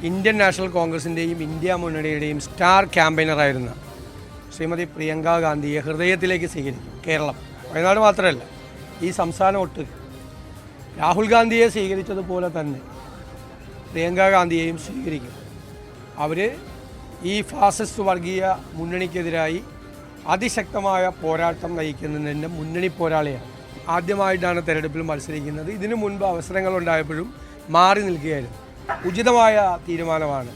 Indian National കോൺഗ്രസിൻ്റെയും India മുന്നണിയുടെയും star ക്യാമ്പയിനറായിരുന്ന ശ്രീമതി പ്രിയങ്ക ഗാന്ധിയെ ഹൃദയത്തിലേക്ക് സ്വീകരിക്കും കേരളം. വയനാട് മാത്രമല്ല, ഈ സംസ്ഥാനം ഒട്ട് രാഹുൽ ഗാന്ധിയെ സ്വീകരിച്ചതുപോലെ തന്നെ പ്രിയങ്ക ഗാന്ധിയെയും സ്വീകരിക്കും. അവർ ഈ ഫാസിസ്റ്റ് വർഗീയ മുന്നണിക്കെതിരായി അതിശക്തമായ പോരാട്ടം നയിക്കുന്നതിൻ്റെ മുന്നണി പോരാളിയാണ്. ആദ്യമായിട്ടാണ് തെരഞ്ഞെടുപ്പിൽ മത്സരിക്കുന്നത്. ഇതിനു മുൻപ് അവസരങ്ങളുണ്ടായപ്പോഴും മാറി നിൽക്കുകയായിരുന്നു. ഉചിതമായ തീരുമാനമാണ്,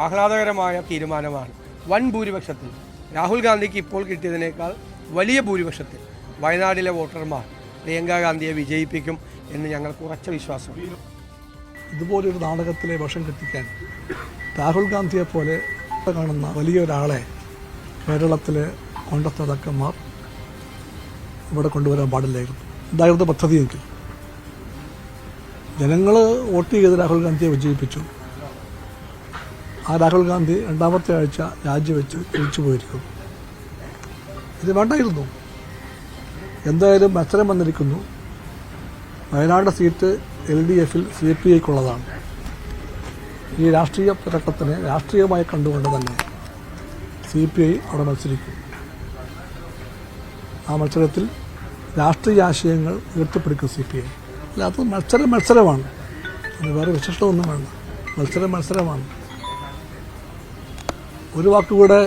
ആഹ്ലാദകരമായ തീരുമാനമാണ്. വൻ ഭൂരിപക്ഷത്തിൽ രാഹുൽ ഗാന്ധിക്ക് ഇപ്പോൾ കിട്ടിയതിനേക്കാൾ വലിയ ഭൂരിപക്ഷത്തിൽ വയനാട്ടിലെ വോട്ടർമാർ പ്രിയങ്ക ഗാന്ധിയെ വിജയിപ്പിക്കും എന്ന് ഞങ്ങൾക്ക് ഉറച്ച വിശ്വാസമുണ്ട്. ഇതുപോലൊരു നാടകത്തിലെ വശം കെട്ടിക്കാൻ രാഹുൽ ഗാന്ധിയെ പോലെ കാണുന്ന വലിയൊരാളെ കേരളത്തിലെ കോൺഗ്രസ് നേതാക്കന്മാർ ഇവിടെ കൊണ്ടുവരാൻ പാടില്ലായിരുന്നു. ഇതായിരുന്നു പദ്ധതിയെങ്കിൽ ജനങ്ങൾ വോട്ട് ചെയ്ത് രാഹുൽ ഗാന്ധിയെ വിജയിപ്പിച്ചു. ആ രാഹുൽ ഗാന്ധി രണ്ടാമത്തെ ആഴ്ച രാജിവെച്ച് തിരിച്ചു പോയിരിക്കുന്നു. ഇത് വേണ്ടായിരുന്നു. എന്തായാലും മത്സരം വന്നിരിക്കുന്നു. വയനാട് സീറ്റ് LDFൽ CPIക്കുള്ളതാണ്. ഈ രാഷ്ട്രീയ പോരാട്ടത്തിനെ രാഷ്ട്രീയമായി കണ്ടുകൊണ്ട് തന്നെ CPI അവിടെ മത്സരിക്കും. ആ മത്സരത്തിൽ രാഷ്ട്രീയ ആശയങ്ങൾ ഉയർത്തിപ്പിടിക്കും CPI. അല്ല, അത് മത്സരമാണ്. അത് വേറെ വിശിഷ്ടമൊന്നും വേണ്ട. മത്സരമാണ്. ഒരു വാക്കുകൂടെ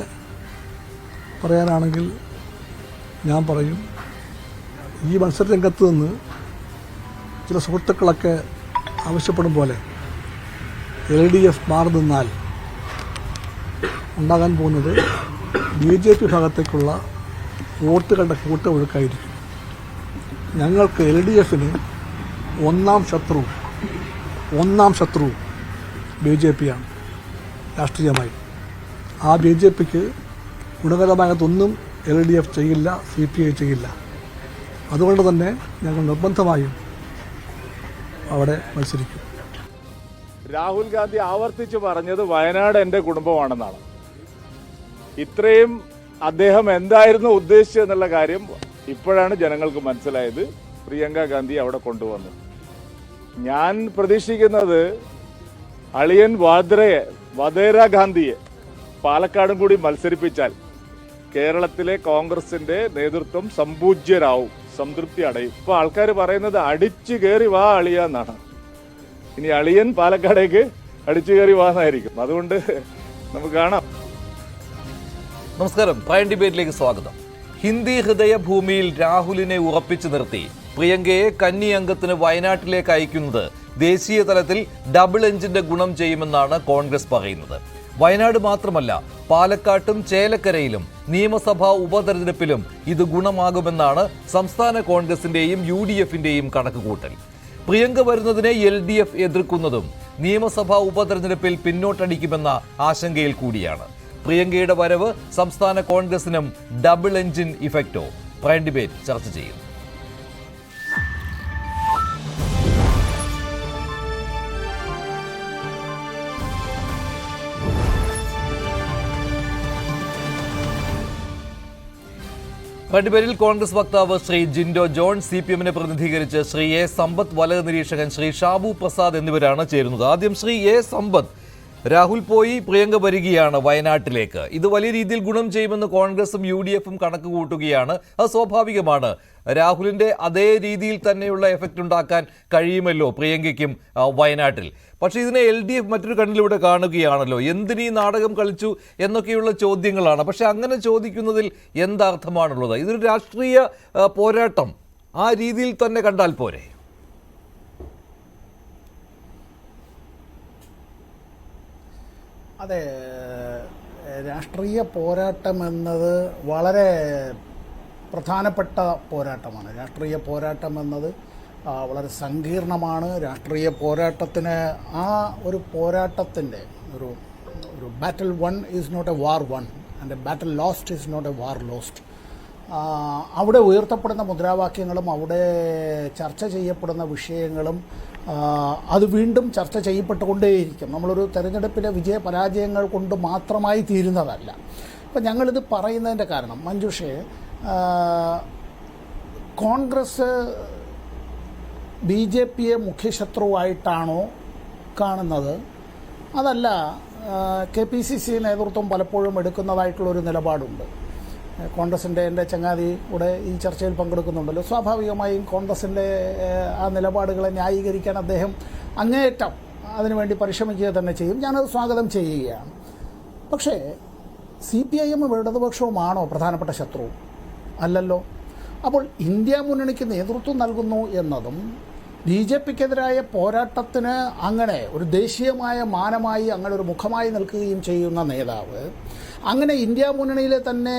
പറയാനാണെങ്കിൽ ഞാൻ പറയും, ഈ മത്സര രംഗത്ത് നിന്ന് ചില സുഹൃത്തുക്കളൊക്കെ ആവശ്യപ്പെടും പോലെ LDF മാറി നിന്നാൽ ഉണ്ടാകാൻ പോകുന്നത് BJP ഭാഗത്തേക്കുള്ള വോട്ടുകളുടെ കൂട്ടൊഴുക്കായിരിക്കും. ഞങ്ങൾക്ക് LDFന് ഒന്നാം ശത്രു BJPയാണ് രാഷ്ട്രീയമായി. ആ BJPക്ക് ഗുണകരമായതൊന്നും LDF ചെയ്യില്ല, CPI ചെയ്യില്ല. അതുകൊണ്ട് തന്നെ ഞങ്ങൾ നിർബന്ധമായും അവിടെ മത്സരിക്കും. രാഹുൽ ഗാന്ധി ആവർത്തിച്ച് പറഞ്ഞത് വയനാട് എൻ്റെ കുടുംബമാണെന്നാണ്. ഇത്രയും അദ്ദേഹം എന്തായിരുന്നു ഉദ്ദേശിച്ചതെന്നുള്ള കാര്യം ഇപ്പോഴാണ് ജനങ്ങൾക്ക് മനസ്സിലായത്. പ്രിയങ്ക ഗാന്ധി അവിടെ കൊണ്ടുവന്നു. ഞാൻ പ്രതീക്ഷിക്കുന്നത് അളിയൻ വധേര ഗാന്ധിയെ പാലക്കാടും കൂടി മത്സരിപ്പിച്ചാൽ കേരളത്തിലെ കോൺഗ്രസിന്റെ നേതൃത്വം സംപൂജ്യരാവും, സംതൃപ്തി അടയും. ഇപ്പൊ ആൾക്കാർ പറയുന്നത് അടിച്ചു കയറി വാ അളിയ എന്നാണ്. ഇനി അളിയൻ പാലക്കാടേക്ക് അടിച്ചു കയറി വാന്നായിരിക്കും. അതുകൊണ്ട് നമുക്ക് കാണാം. നമസ്കാരം, പ്രൈം ഡിബേറ്റിലേക്ക് സ്വാഗതം. ഹിന്ദി ഹൃദയഭൂമിയിൽ രാഹുലിനെ ഉറപ്പിച്ചു നിർത്തി പ്രിയങ്കയെ കന്നി അംഗത്തിന് വയനാട്ടിലേക്ക് അയക്കുന്നത് ദേശീയ തലത്തിൽ ഡബിൾ എഞ്ചിന്റെ ഗുണം ചെയ്യുമെന്നാണ് കോൺഗ്രസ് പറയുന്നത്. വയനാട് മാത്രമല്ല, പാലക്കാട്ടും ചേലക്കരയിലും നിയമസഭാ ഉപതെരഞ്ഞെടുപ്പിലും ഇത് ഗുണമാകുമെന്നാണ് സംസ്ഥാന കോൺഗ്രസിന്റെയും UDFന്റെയും കണക്കുകൂട്ടൽ. പ്രിയങ്ക വരുന്നതിനെ LDF എതിർക്കുന്നതും നിയമസഭാ ഉപതെരഞ്ഞെടുപ്പിൽ പിന്നോട്ടടിക്കുമെന്ന ആശങ്കയിൽ കൂടിയാണ്. പ്രിയങ്കയുടെ വരവ് സംസ്ഥാന കോൺഗ്രസിനും ഡബിൾ എഞ്ചിൻ ഇഫക്റ്റോ? പ്രൈം ഡിബേറ്റ് ചർച്ച ചെയ്യുന്നു. ഡിബേറ്റിൽ കോൺഗ്രസ് വക്താവ് ശ്രീ ജിൻഡോ ജോൺ, CPMനെ പ്രതിനിധീകരിച്ച് ശ്രീ A സമ്പത്ത്, വലയ നിരീക്ഷകൻ ശ്രീ ഷാബു പ്രസാദ് എന്നിവരാണ് ചേരുന്നത്. ആദ്യം ശ്രീ A സമ്പത്ത്, രാഹുൽ പോയി പ്രിയങ്ക വരികയാണ് വയനാട്ടിലേക്ക്. ഇത് വലിയ രീതിയിൽ ഗുണം ചെയ്യുമെന്ന് കോൺഗ്രസും UDFും കണക്ക് കൂട്ടുകയാണ്. അത് സ്വാഭാവികമാണ്. രാഹുലിന്റെ അതേ രീതിയിൽ തന്നെയുള്ള എഫക്റ്റ് ഉണ്ടാക്കാൻ കഴിയുമല്ലോ പ്രിയങ്കയ്ക്കും വയനാട്ടിൽ. പക്ഷേ ഇതിനെ LDF മറ്റൊരു കണ്ണിലൂടെ കാണുകയാണല്ലോ. എന്തിനീ നാടകം കളിച്ചു എന്നൊക്കെയുള്ള ചോദ്യങ്ങളാണ്. പക്ഷെ അങ്ങനെ ചോദിക്കുന്നതിൽ എന്തർത്ഥമാണുള്ളത്? ഇതൊരു രാഷ്ട്രീയ പോരാട്ടം ആ രീതിയിൽ തന്നെ കണ്ടാൽ പോരെ? അതെ, രാഷ്ട്രീയ പോരാട്ടം എന്നത് വളരെ പ്രധാനപ്പെട്ട പോരാട്ടമാണ്. രാഷ്ട്രീയ പോരാട്ടം എന്നത് വളരെ സങ്കീർണമാണ്. രാഷ്ട്രീയ പോരാട്ടത്തിന് ആ ഒരു പോരാട്ടത്തിൻ്റെ ഒരു battle won is not a war won and a battle lost is not a war lost. അവിടെ ഉയർത്തപ്പെടുന്ന മുദ്രാവാക്യങ്ങളും അവിടെ ചർച്ച ചെയ്യപ്പെടുന്ന വിഷയങ്ങളും അത് വീണ്ടും ചർച്ച ചെയ്യപ്പെട്ടുകൊണ്ടേയിരിക്കും. നമ്മളൊരു തെരഞ്ഞെടുപ്പിലെ വിജയപരാജയങ്ങൾ കൊണ്ട് മാത്രമായി തീരുന്നതല്ല. അപ്പം ഞങ്ങളിത് പറയുന്നതിൻ്റെ കാരണം, മഞ്ജുഷേ, കോൺഗ്രസ് BJPയെ മുഖ്യശത്രുവായിട്ടാണോ കാണുന്നത്, അതല്ല KPCC നേതൃത്വം പലപ്പോഴും എടുക്കുന്നതായിട്ടുള്ളൊരു നിലപാടുണ്ട്. കോൺഗ്രസിൻ്റെ എൻ്റെ ചങ്ങാതി കൂടെ ഈ ചർച്ചയിൽ പങ്കെടുക്കുന്നുണ്ടല്ലോ. സ്വാഭാവികമായും കോൺഗ്രസിൻ്റെ ആ നിലപാടുകളെ ന്യായീകരിക്കാൻ അദ്ദേഹം അങ്ങേയറ്റം അതിനുവേണ്ടി പരിശ്രമിക്കുക തന്നെ ചെയ്യും. ഞാനത് സ്വാഗതം ചെയ്യുകയാണ്. പക്ഷേ CPIM ഇടതുപക്ഷവുമാണോ പ്രധാനപ്പെട്ട ശത്രു? അല്ലല്ലോ. അപ്പോൾ ഇന്ത്യ മുന്നണിക്ക് നേതൃത്വം നൽകുന്നു എന്നതും BJPക്കെതിരായ പോരാട്ടത്തിന് അങ്ങനെ ഒരു ദേശീയമായ മാനമായി അങ്ങനെ ഒരു മുഖമായി നിൽക്കുകയും ചെയ്യുന്ന നേതാവ്, അങ്ങനെ ഇന്ത്യ മുന്നണിയിലെ തന്നെ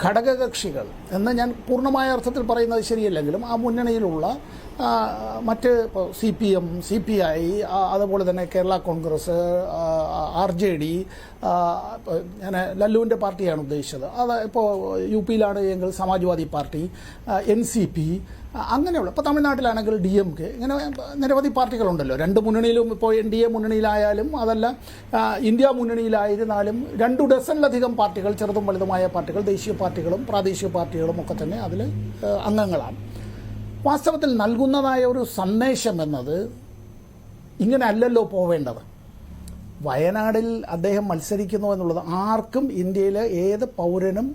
ഘടകകക്ഷികൾ എന്ന് ഞാൻ പൂർണ്ണമായ അർത്ഥത്തിൽ പറയുന്നത് ശരിയല്ലെങ്കിലും ആ മുന്നണിയിലുള്ള മറ്റ് CPM, CPI, അതുപോലെ തന്നെ കേരള കോൺഗ്രസ്, RJD, ഞാൻ ലല്ലുവിൻ്റെ പാർട്ടിയാണ് ഉദ്ദേശിച്ചത്, അത് ഇപ്പോൾ UP എങ്കിൽ സമാജ്വാദി പാർട്ടി, NCP, അങ്ങനെയുള്ള ഇപ്പോൾ തമിഴ്നാട്ടിലാണെങ്കിൽ DMK, ഇങ്ങനെ നിരവധി പാർട്ടികളുണ്ടല്ലോ. രണ്ട് മുന്നണിയിലും ഇപ്പോൾ NDA മുന്നണിയിലായാലും അതല്ല ഇന്ത്യ മുന്നണിയിലായിരുന്നാലും 2 ഡസനിലധികം പാർട്ടികൾ, ചെറുതും വലുതുമായ പാർട്ടികൾ, ദേശീയ പാർട്ടികളും പ്രാദേശിക പാർട്ടികളും ഒക്കെ തന്നെ അതിൽ അംഗങ്ങളാണ്. വാസ്തവത്തിൽ നൽകുന്നതായ ഒരു സന്ദേശം എന്നത് ഇങ്ങനെ അല്ലല്ലോ പോവേണ്ടത്. വയനാടിൽ അദ്ദേഹം മത്സരിക്കുന്നു എന്നുള്ളത് ആർക്കും, ഇന്ത്യയിലെ ഏത് പൗരനും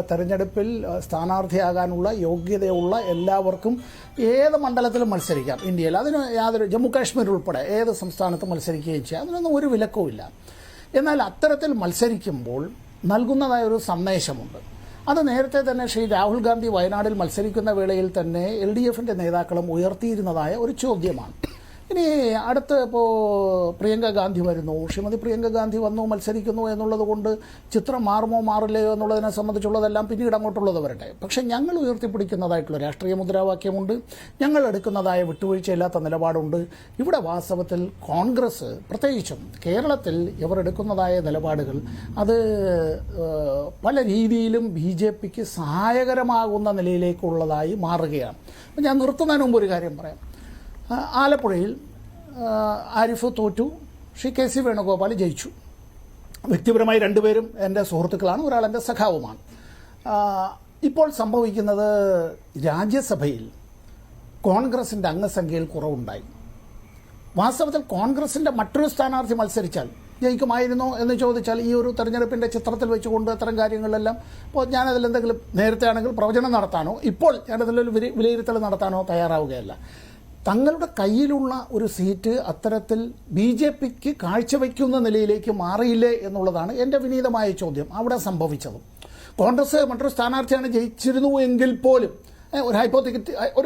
തെരഞ്ഞെടുപ്പിൽ സ്ഥാനാർത്ഥിയാകാനുള്ള യോഗ്യതയുള്ള എല്ലാവർക്കും ഏത് മണ്ഡലത്തിലും മത്സരിക്കാം ഇന്ത്യയിൽ. അതിന് യാതൊരു, ജമ്മു കാശ്മീർ ഉൾപ്പെടെ ഏത് സംസ്ഥാനത്തും മത്സരിക്കുകയും ചെയ്യാം. അതിനൊന്നും ഒരു വിലക്കുമില്ല. എന്നാൽ അത്തരത്തിൽ മത്സരിക്കുമ്പോൾ നൽകുന്നതായ ഒരു സന്ദേശമുണ്ട്. അത് നേരത്തെ തന്നെ ശ്രീ രാഹുൽ ഗാന്ധി വയനാടിൽ മത്സരിക്കുന്ന വേളയിൽ തന്നെ LDFന്റെ നേതാക്കളും ഉയർത്തിയിരുന്നതായ ഒരു ചോദ്യമാണ്. ഇനി അടുത്ത് ഇപ്പോൾ പ്രിയങ്ക ഗാന്ധി വരുന്നു, ശ്രീമതി പ്രിയങ്ക ഗാന്ധി വന്നു മത്സരിക്കുന്നു എന്നുള്ളത് കൊണ്ട് ചിത്രം മാറുമോ മാറില്ലയോ എന്നുള്ളതിനെ സംബന്ധിച്ചുള്ളതെല്ലാം പിന്നീട് അങ്ങോട്ടുള്ളത് വരട്ടെ. പക്ഷേ ഞങ്ങൾ ഉയർത്തിപ്പിടിക്കുന്നതായിട്ടുള്ള രാഷ്ട്രീയ മുദ്രാവാക്യമുണ്ട്, ഞങ്ങൾ എടുക്കുന്നതായ വിട്ടുവീഴ്ചയില്ലാത്ത നിലപാടുണ്ട്. ഇവിടെ വാസ്തവത്തിൽ കോൺഗ്രസ്, പ്രത്യേകിച്ചും കേരളത്തിൽ ഇവർ എടുക്കുന്നതായ നിലപാടുകൾ അത് പല രീതിയിലും BJPക്ക് സഹായകരമാകുന്ന നിലയിലേക്കുള്ളതായി മാറുകയാണ്. അപ്പം ഞാൻ നിർത്തുന്നതിന് മുമ്പ് ഒരു കാര്യം പറയാം. ആലപ്പുഴയിൽ ആരിഫ് തോറ്റു, ശ്രീ KC വേണുഗോപാൽ ജയിച്ചു. വ്യക്തിപരമായി രണ്ടുപേരും എൻ്റെ സുഹൃത്തുക്കളാണ്, ഒരാൾ എൻ്റെ സഖാവുമാണ്. ഇപ്പോൾ സംഭവിക്കുന്നത് രാജ്യസഭയിൽ കോൺഗ്രസിൻ്റെ അംഗസംഖ്യയിൽ കുറവുണ്ടായി. വാസ്തവത്തിൽ കോൺഗ്രസിൻ്റെ മറ്റൊരു സ്ഥാനാർത്ഥി മത്സരിച്ചാൽ ജയിക്കുമായിരുന്നോ എന്ന് ചോദിച്ചാൽ ഈ ഒരു തെരഞ്ഞെടുപ്പിൻ്റെ ചിത്രത്തിൽ വെച്ചുകൊണ്ട് അത്തരം കാര്യങ്ങളിലെല്ലാം ഇപ്പോൾ ഞാനതിലെന്തെങ്കിലും നേരത്തെ ആണെങ്കിൽ പ്രവചനം നടത്താനോ ഇപ്പോൾ ഞാനതിലൊരു വിലയിരുത്തൽ നടത്താനോ തയ്യാറാവുകയല്ല. തങ്ങളുടെ കയ്യിലുള്ള ഒരു സീറ്റ് അത്തരത്തിൽ BJPക്ക് കാഴ്ചവെക്കുന്ന നിലയിലേക്ക് മാറിയില്ലേ എന്നുള്ളതാണ് എൻ്റെ വിനീതമായ ചോദ്യം. അവിടെ സംഭവിച്ചത് കോൺഗ്രസ് മറ്റൊരു സ്ഥാനാർത്ഥിയാണ് ജയിച്ചിരുന്നു എങ്കിൽ പോലും ഒരു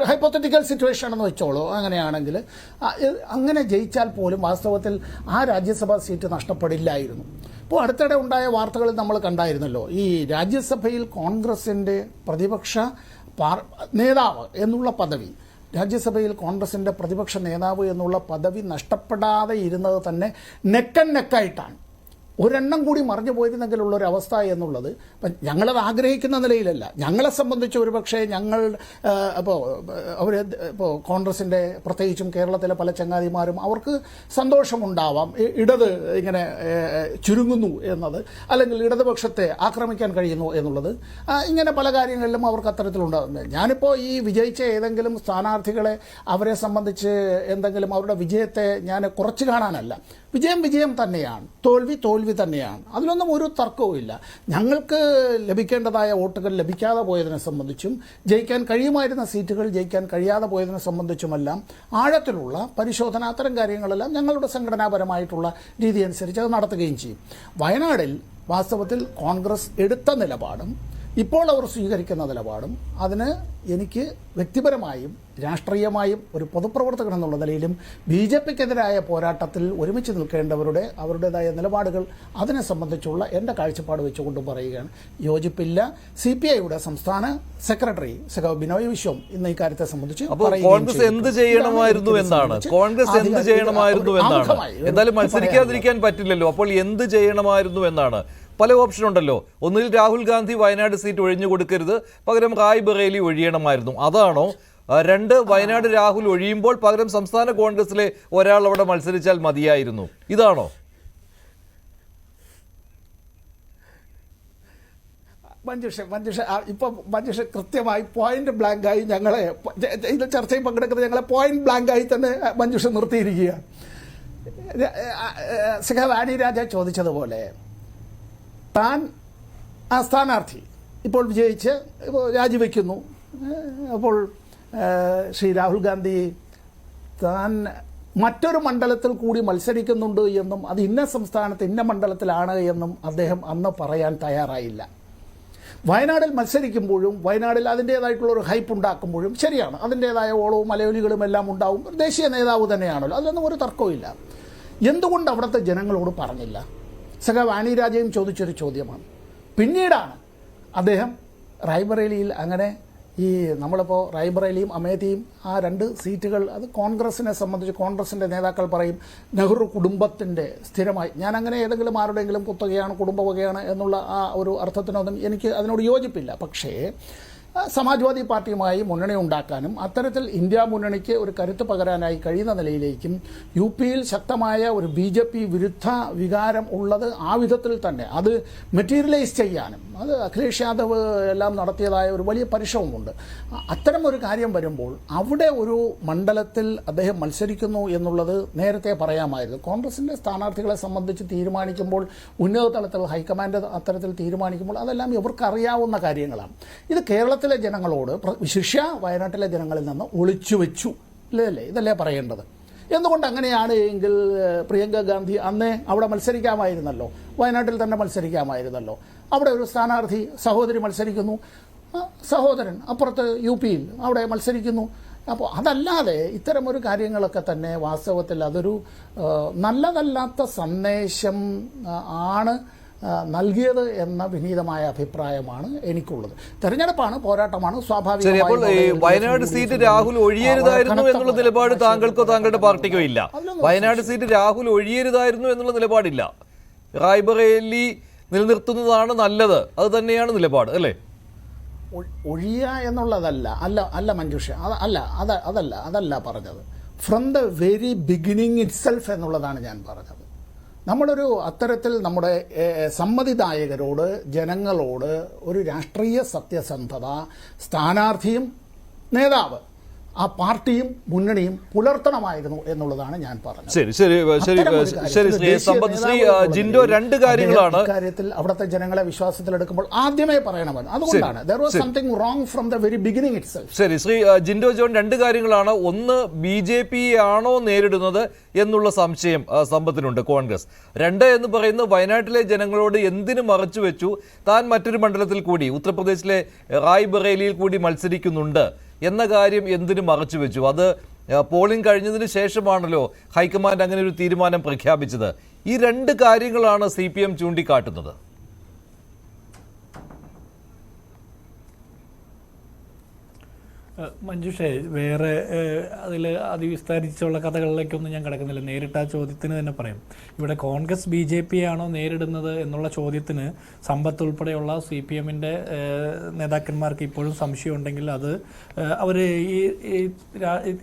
ഹൈപ്പോത്തറ്റിക്കൽ സിറ്റുവേഷൻ ആണെന്ന് വെച്ചോളൂ. അങ്ങനെയാണെങ്കിൽ അങ്ങനെ ജയിച്ചാൽ പോലും വാസ്തവത്തിൽ ആ രാജ്യസഭാ സീറ്റ് നഷ്ടപ്പെടില്ലായിരുന്നു. ഇപ്പോൾ അടുത്തിടെ ഉണ്ടായ വാർത്തകളിൽ നമ്മൾ കണ്ടായിരുന്നല്ലോ, ഈ രാജ്യസഭയിൽ കോൺഗ്രസിൻ്റെ പ്രതിപക്ഷ നേതാവ് എന്നുള്ള പദവി, രാജ്യസഭയിൽ കോൺഗ്രസിൻ്റെ പ്രതിപക്ഷ നേതാവ് എന്നുള്ള പദവി നഷ്ടപ്പെടാതെ ഇരുന്നത് തന്നെ നെക്കായിട്ടാണ്. ഒരെണ്ണം കൂടി മറിഞ്ഞു പോയിരുന്നെങ്കിലുള്ളൊരവസ്ഥ എന്നുള്ളത് ഇപ്പം ഞങ്ങളത് ആഗ്രഹിക്കുന്ന നിലയിലല്ല. ഞങ്ങളെ സംബന്ധിച്ച് ഒരുപക്ഷെ ഞങ്ങൾ ഇപ്പോൾ കോൺഗ്രസിൻ്റെ പ്രത്യേകിച്ചും കേരളത്തിലെ പല ചങ്ങാതിമാരും അവർക്ക് സന്തോഷമുണ്ടാവാം ഇടത് ഇങ്ങനെ ചുരുങ്ങുന്നു എന്നത്, അല്ലെങ്കിൽ ഇടതുപക്ഷത്തെ ആക്രമിക്കാൻ കഴിയുന്നു എന്നുള്ളത്. ഇങ്ങനെ പല കാര്യങ്ങളിലും അവർക്ക് അത്തരത്തിലുണ്ടാകുന്നത്. ഞാനിപ്പോൾ ഈ വിജയിച്ച ഏതെങ്കിലും സ്ഥാനാർത്ഥികളെ അവരെ സംബന്ധിച്ച് എന്തെങ്കിലും അവരുടെ വിജയത്തെ ഞാൻ കുറച്ച് കാണാനല്ല. വിജയം തന്നെയാണ്, തോൽവി തന്നെയാണ്, അതിലൊന്നും ഒരു തർക്കവുമില്ല. ഞങ്ങൾക്ക് ലഭിക്കേണ്ടതായ വോട്ടുകൾ ലഭിക്കാതെ പോയതിനെ സംബന്ധിച്ചും ജയിക്കാൻ കഴിയുമായിരുന്ന സീറ്റുകൾ ജയിക്കാൻ കഴിയാതെ പോയതിനെ സംബന്ധിച്ചുമെല്ലാം ആഴത്തിലുള്ള പരിശോധന, അത്തരം കാര്യങ്ങളെല്ലാം ഞങ്ങളുടെ സംഘടനാപരമായിട്ടുള്ള രീതി അനുസരിച്ച് അത് നടത്തുകയും ചെയ്യും. വയനാടിൽ വാസ്തവത്തിൽ കോൺഗ്രസ് എടുത്ത നിലപാടും ഇപ്പോൾ അവർ സ്വീകരിക്കുന്ന നിലപാടും അതിന് എനിക്ക് വ്യക്തിപരമായും രാഷ്ട്രീയമായും ഒരു പൊതുപ്രവർത്തകൻ എന്നുള്ള നിലയിലും BJPക്കെതിരായ പോരാട്ടത്തിൽ ഒരുമിച്ച് നിൽക്കേണ്ടവരുടെ അവരുടേതായ നിലപാടുകൾ അതിനെ സംബന്ധിച്ചുള്ള എൻ്റെ കാഴ്ചപ്പാട് വെച്ചുകൊണ്ട് പറയുകയാണ്. യോജിപ്പില്ല. CPIയുടെ സംസ്ഥാന സെക്രട്ടറി ബിനോയ് വിശ്വം ഇന്ന് ഈ കാര്യത്തെ സംബന്ധിച്ച് കോൺഗ്രസ് എന്ത് ചെയ്യണമായിരുന്നു എന്നാണ് എന്തായാലും മത്സരിക്കാതിരിക്കാൻ പറ്റില്ലല്ലോ. അപ്പോൾ എന്ത് ചെയ്യണമായിരുന്നു എന്നാണ്. പല ഓപ്ഷൻ ഉണ്ടല്ലോ. ഒന്നുകിൽ രാഹുൽ ഗാന്ധി വയനാട് സീറ്റ് ഒഴിഞ്ഞു കൊടുക്കരുത്, പകരം റായ് ബറേലി ഒഴിയണമായിരുന്നു, അതാണോ? 2, വയനാട് രാഹുൽ ഒഴിയുമ്പോൾ പകരം സംസ്ഥാന കോൺഗ്രസിലെ ഒരാൾ അവിടെ മത്സരിച്ചാൽ മതിയായിരുന്നു, ഇതാണോ? മഞ്ജുഷ കൃത്യമായി പോയിന്റ് ബ്ലാങ്കായി ഞങ്ങളെ ഇത് ചർച്ചയിൽ പങ്കെടുക്കുന്നത് ഞങ്ങളെ പോയിന്റ് ബ്ലാങ്കായി തന്നെ മഞ്ജുഷ നിർത്തിയിരിക്കുകയാണ്. സഖാവ് രാജ ചോദിച്ചതുപോലെ താൻ ആ സ്ഥാനാർത്ഥി ഇപ്പോൾ വിജയിച്ച് ഇപ്പോൾ രാജിവെക്കുന്നു. അപ്പോൾ ശ്രീ രാഹുൽ ഗാന്ധി താൻ മറ്റൊരു മണ്ഡലത്തിൽ കൂടി മത്സരിക്കുന്നുണ്ട് എന്നും അത് ഇന്ന സംസ്ഥാനത്ത് ഇന്ന മണ്ഡലത്തിലാണ് എന്നും അദ്ദേഹം അന്ന് പറയാൻ തയ്യാറായില്ല. വയനാടിൽ മത്സരിക്കുമ്പോഴും വയനാടിൽ അതിൻ്റേതായിട്ടുള്ള ഒരു ഹൈപ്പ് ഉണ്ടാക്കുമ്പോഴും ശരിയാണ്, അതിൻ്റേതായ ഓളവും മലയാളികളും എല്ലാം ഉണ്ടാവും. ദേശീയ നേതാവ് തന്നെയാണല്ലോ, അതിലൊന്നും ഒരു തർക്കവുമില്ല. എന്തുകൊണ്ട് അവിടുത്തെ ജനങ്ങളോട് പറഞ്ഞില്ല? സഖാവ് രാജയും ചോദിച്ചൊരു ചോദ്യമാണ്. പിന്നീടാണ് അദ്ദേഹം റായ്ബറേലിയിൽ അങ്ങനെ ഈ നമ്മളിപ്പോൾ റായ്ബറേലിയും അമേഠിയും ആ 2 സീറ്റുകൾ അത് കോൺഗ്രസിനെ സംബന്ധിച്ച് കോൺഗ്രസിൻ്റെ നേതാക്കൾ പറയും നെഹ്റു കുടുംബത്തിൻ്റെ സ്ഥിരമായി, ഞാൻ അങ്ങനെ ഏതെങ്കിലും ആരുടെയെങ്കിലും കുത്തകയാണ് കുടുംബവകയാണ് എന്നുള്ള ആ ഒരു അർത്ഥത്തിനൊന്നും എനിക്ക് അതിനോട് യോജിപ്പില്ല. പക്ഷേ സമാജ്വാദി പാർട്ടിയുമായി മുന്നണി ഉണ്ടാക്കാനും അത്തരത്തിൽ ഇന്ത്യ മുന്നണിക്ക് ഒരു കരുത്ത് പകരാനായി കഴിയുന്ന നിലയിലേക്കും യു പിയിൽ ശക്തമായ ഒരു BJP വിരുദ്ധ വികാരം ഉള്ളത് ആ വിധത്തിൽ തന്നെ അത് മെറ്റീരിയലൈസ് ചെയ്യാനും അത് അഖിലേഷ് യാദവ് എല്ലാം നടത്തിയതായ ഒരു വലിയ പരിശ്രമമുണ്ട്. അത്തരം ഒരു കാര്യം വരുമ്പോൾ അവിടെ ഒരു മണ്ഡലത്തിൽ അദ്ദേഹം മത്സരിക്കുന്നു എന്നുള്ളത് നേരത്തെ പറയാമായിരുന്നു. കോൺഗ്രസിൻ്റെ സ്ഥാനാർത്ഥികളെ സംബന്ധിച്ച് തീരുമാനിക്കുമ്പോൾ ഉന്നത തലത്തിൽ ഹൈക്കമാൻഡ് അത്തരത്തിൽ തീരുമാനിക്കുമ്പോൾ അതെല്ലാം ഇവർക്കറിയാവുന്ന കാര്യങ്ങളാണ്. ഇത് കേരളത്തിലെ ജനങ്ങളോട് വിശിഷ്യ വയനാട്ടിലെ ജനങ്ങളിൽ നിന്ന് ഒളിച്ചു വെച്ചു അല്ലേ, ഇതല്ലേ പറയേണ്ടത്. എന്തുകൊണ്ട് അങ്ങനെയാണ് എങ്കിൽ പ്രിയങ്ക ഗാന്ധി അന്നേ അവിടെ മത്സരിക്കാമായിരുന്നല്ലോ, വയനാട്ടിൽ തന്നെ മത്സരിക്കാമായിരുന്നല്ലോ. അവിടെ ഒരു സ്ഥാനാർത്ഥി സഹോദരി മത്സരിക്കുന്നു, സഹോദരൻ അപ്പുറത്ത് UPയിൽ അവിടെ മത്സരിക്കുന്നു. അപ്പോൾ അതല്ലാതെ ഇത്തരമൊരു കാര്യങ്ങളൊക്കെ തന്നെ വാസ്തവത്തിൽ അതൊരു നല്ലതല്ലാത്ത സന്ദേശം ആണ് നൽകിയത് എന്ന വിനീതമായ അഭിപ്രായമാണ് എനിക്കുള്ളത്. തെരഞ്ഞെടുപ്പാണ്, പോരാട്ടമാണ്, സ്വാഭാവികമായി. വയനാട് സീറ്റ് രാഹുൽ ഒഴിയരുതായിരുന്നു എന്നുള്ള നിലപാട് താങ്കൾക്കോ താങ്കളുടെ പാർട്ടിക്കോ ഇല്ല. വയനാട് സീറ്റ് രാഹുൽ ഒഴിയരുതായിരുന്നു എന്നുള്ള നിലപാടില്ല. റായ്ബറേലി നിലനിർത്തുന്നതാണ് നല്ലത്, അത് തന്നെയാണ് നിലപാട് അല്ലേ? ഒഴിയ എന്നുള്ളതല്ല, അല്ല മഞ്ജുഷ, അതല്ല പറഞ്ഞത്. From the very beginning itself എന്നുള്ളതാണ് ഞാൻ പറഞ്ഞത്. നമ്മളൊരു അത്തരത്തിൽ നമ്മുടെ സമ്മതിദായകരോട് ജനങ്ങളോട് ഒരു രാഷ്ട്രീയ സത്യസന്ധത സ്ഥാനാർത്ഥിയും നേതാവ് ആ പാർട്ടിയും മുന്നണിയും പുലർത്തണമായിരുന്നു എന്നുള്ളതാണ് ഞാൻ പറഞ്ഞത്. ജിൻഡോ 2 കാര്യങ്ങളാണ് കാര്യത്തിൽ അവിടുത്തെ ജനങ്ങളെ വിശ്വാസത്തിലെടുക്കുമ്പോൾ ആദ്യമേ പറയണമെന്ന്. അതുകൊണ്ടാണ് there was something wrong from the very beginning itself. ശരി, ശ്രീ ജിൻഡോ ജോൺ 2 കാര്യങ്ങളാണ്. ഒന്ന്, BJP ആണോ നേരിടുന്നത് എന്നുള്ള സംശയം സമ്പത്തിനുണ്ട് കോൺഗ്രസ്. 2 എന്ന് പറയുന്നത് വയനാട്ടിലെ ജനങ്ങളോട് എന്തിനു മറച്ചു വെച്ചു താൻ മറ്റൊരു മണ്ഡലത്തിൽ കൂടി ഉത്തർപ്രദേശിലെ റായ്ബറേലിയിൽ കൂടി മത്സരിക്കുന്നുണ്ട് എന്ന കാര്യം എന്തിനു മറച്ചു വെച്ചു? അത് പോളിംഗ് കഴിഞ്ഞതിന് ശേഷമാണല്ലോ ഹൈക്കമാൻഡ് അങ്ങനെ ഒരു തീരുമാനം പ്രഖ്യാപിച്ചത്. ഈ 2 കാര്യങ്ങളാണ് CPM ചൂണ്ടിക്കാട്ടുന്നത്. മഞ്ജുഷേ, വേറെ അതിൽ അതിവിസ്തരിച്ചുള്ള കഥകളിലേക്കൊന്നും ഞാൻ കിടക്കുന്നില്ല. നേരിട്ട് ആ ചോദ്യത്തിന് തന്നെ പറയും. ഇവിടെ കോൺഗ്രസ് BJP ആണോ നേരിടുന്നത് എന്നുള്ള ചോദ്യത്തിന് സമ്പത്ത് ഉൾപ്പെടെയുള്ള CPMൻ്റെ നേതാക്കന്മാർക്ക് ഇപ്പോഴും സംശയമുണ്ടെങ്കിൽ അത് അവർ ഈ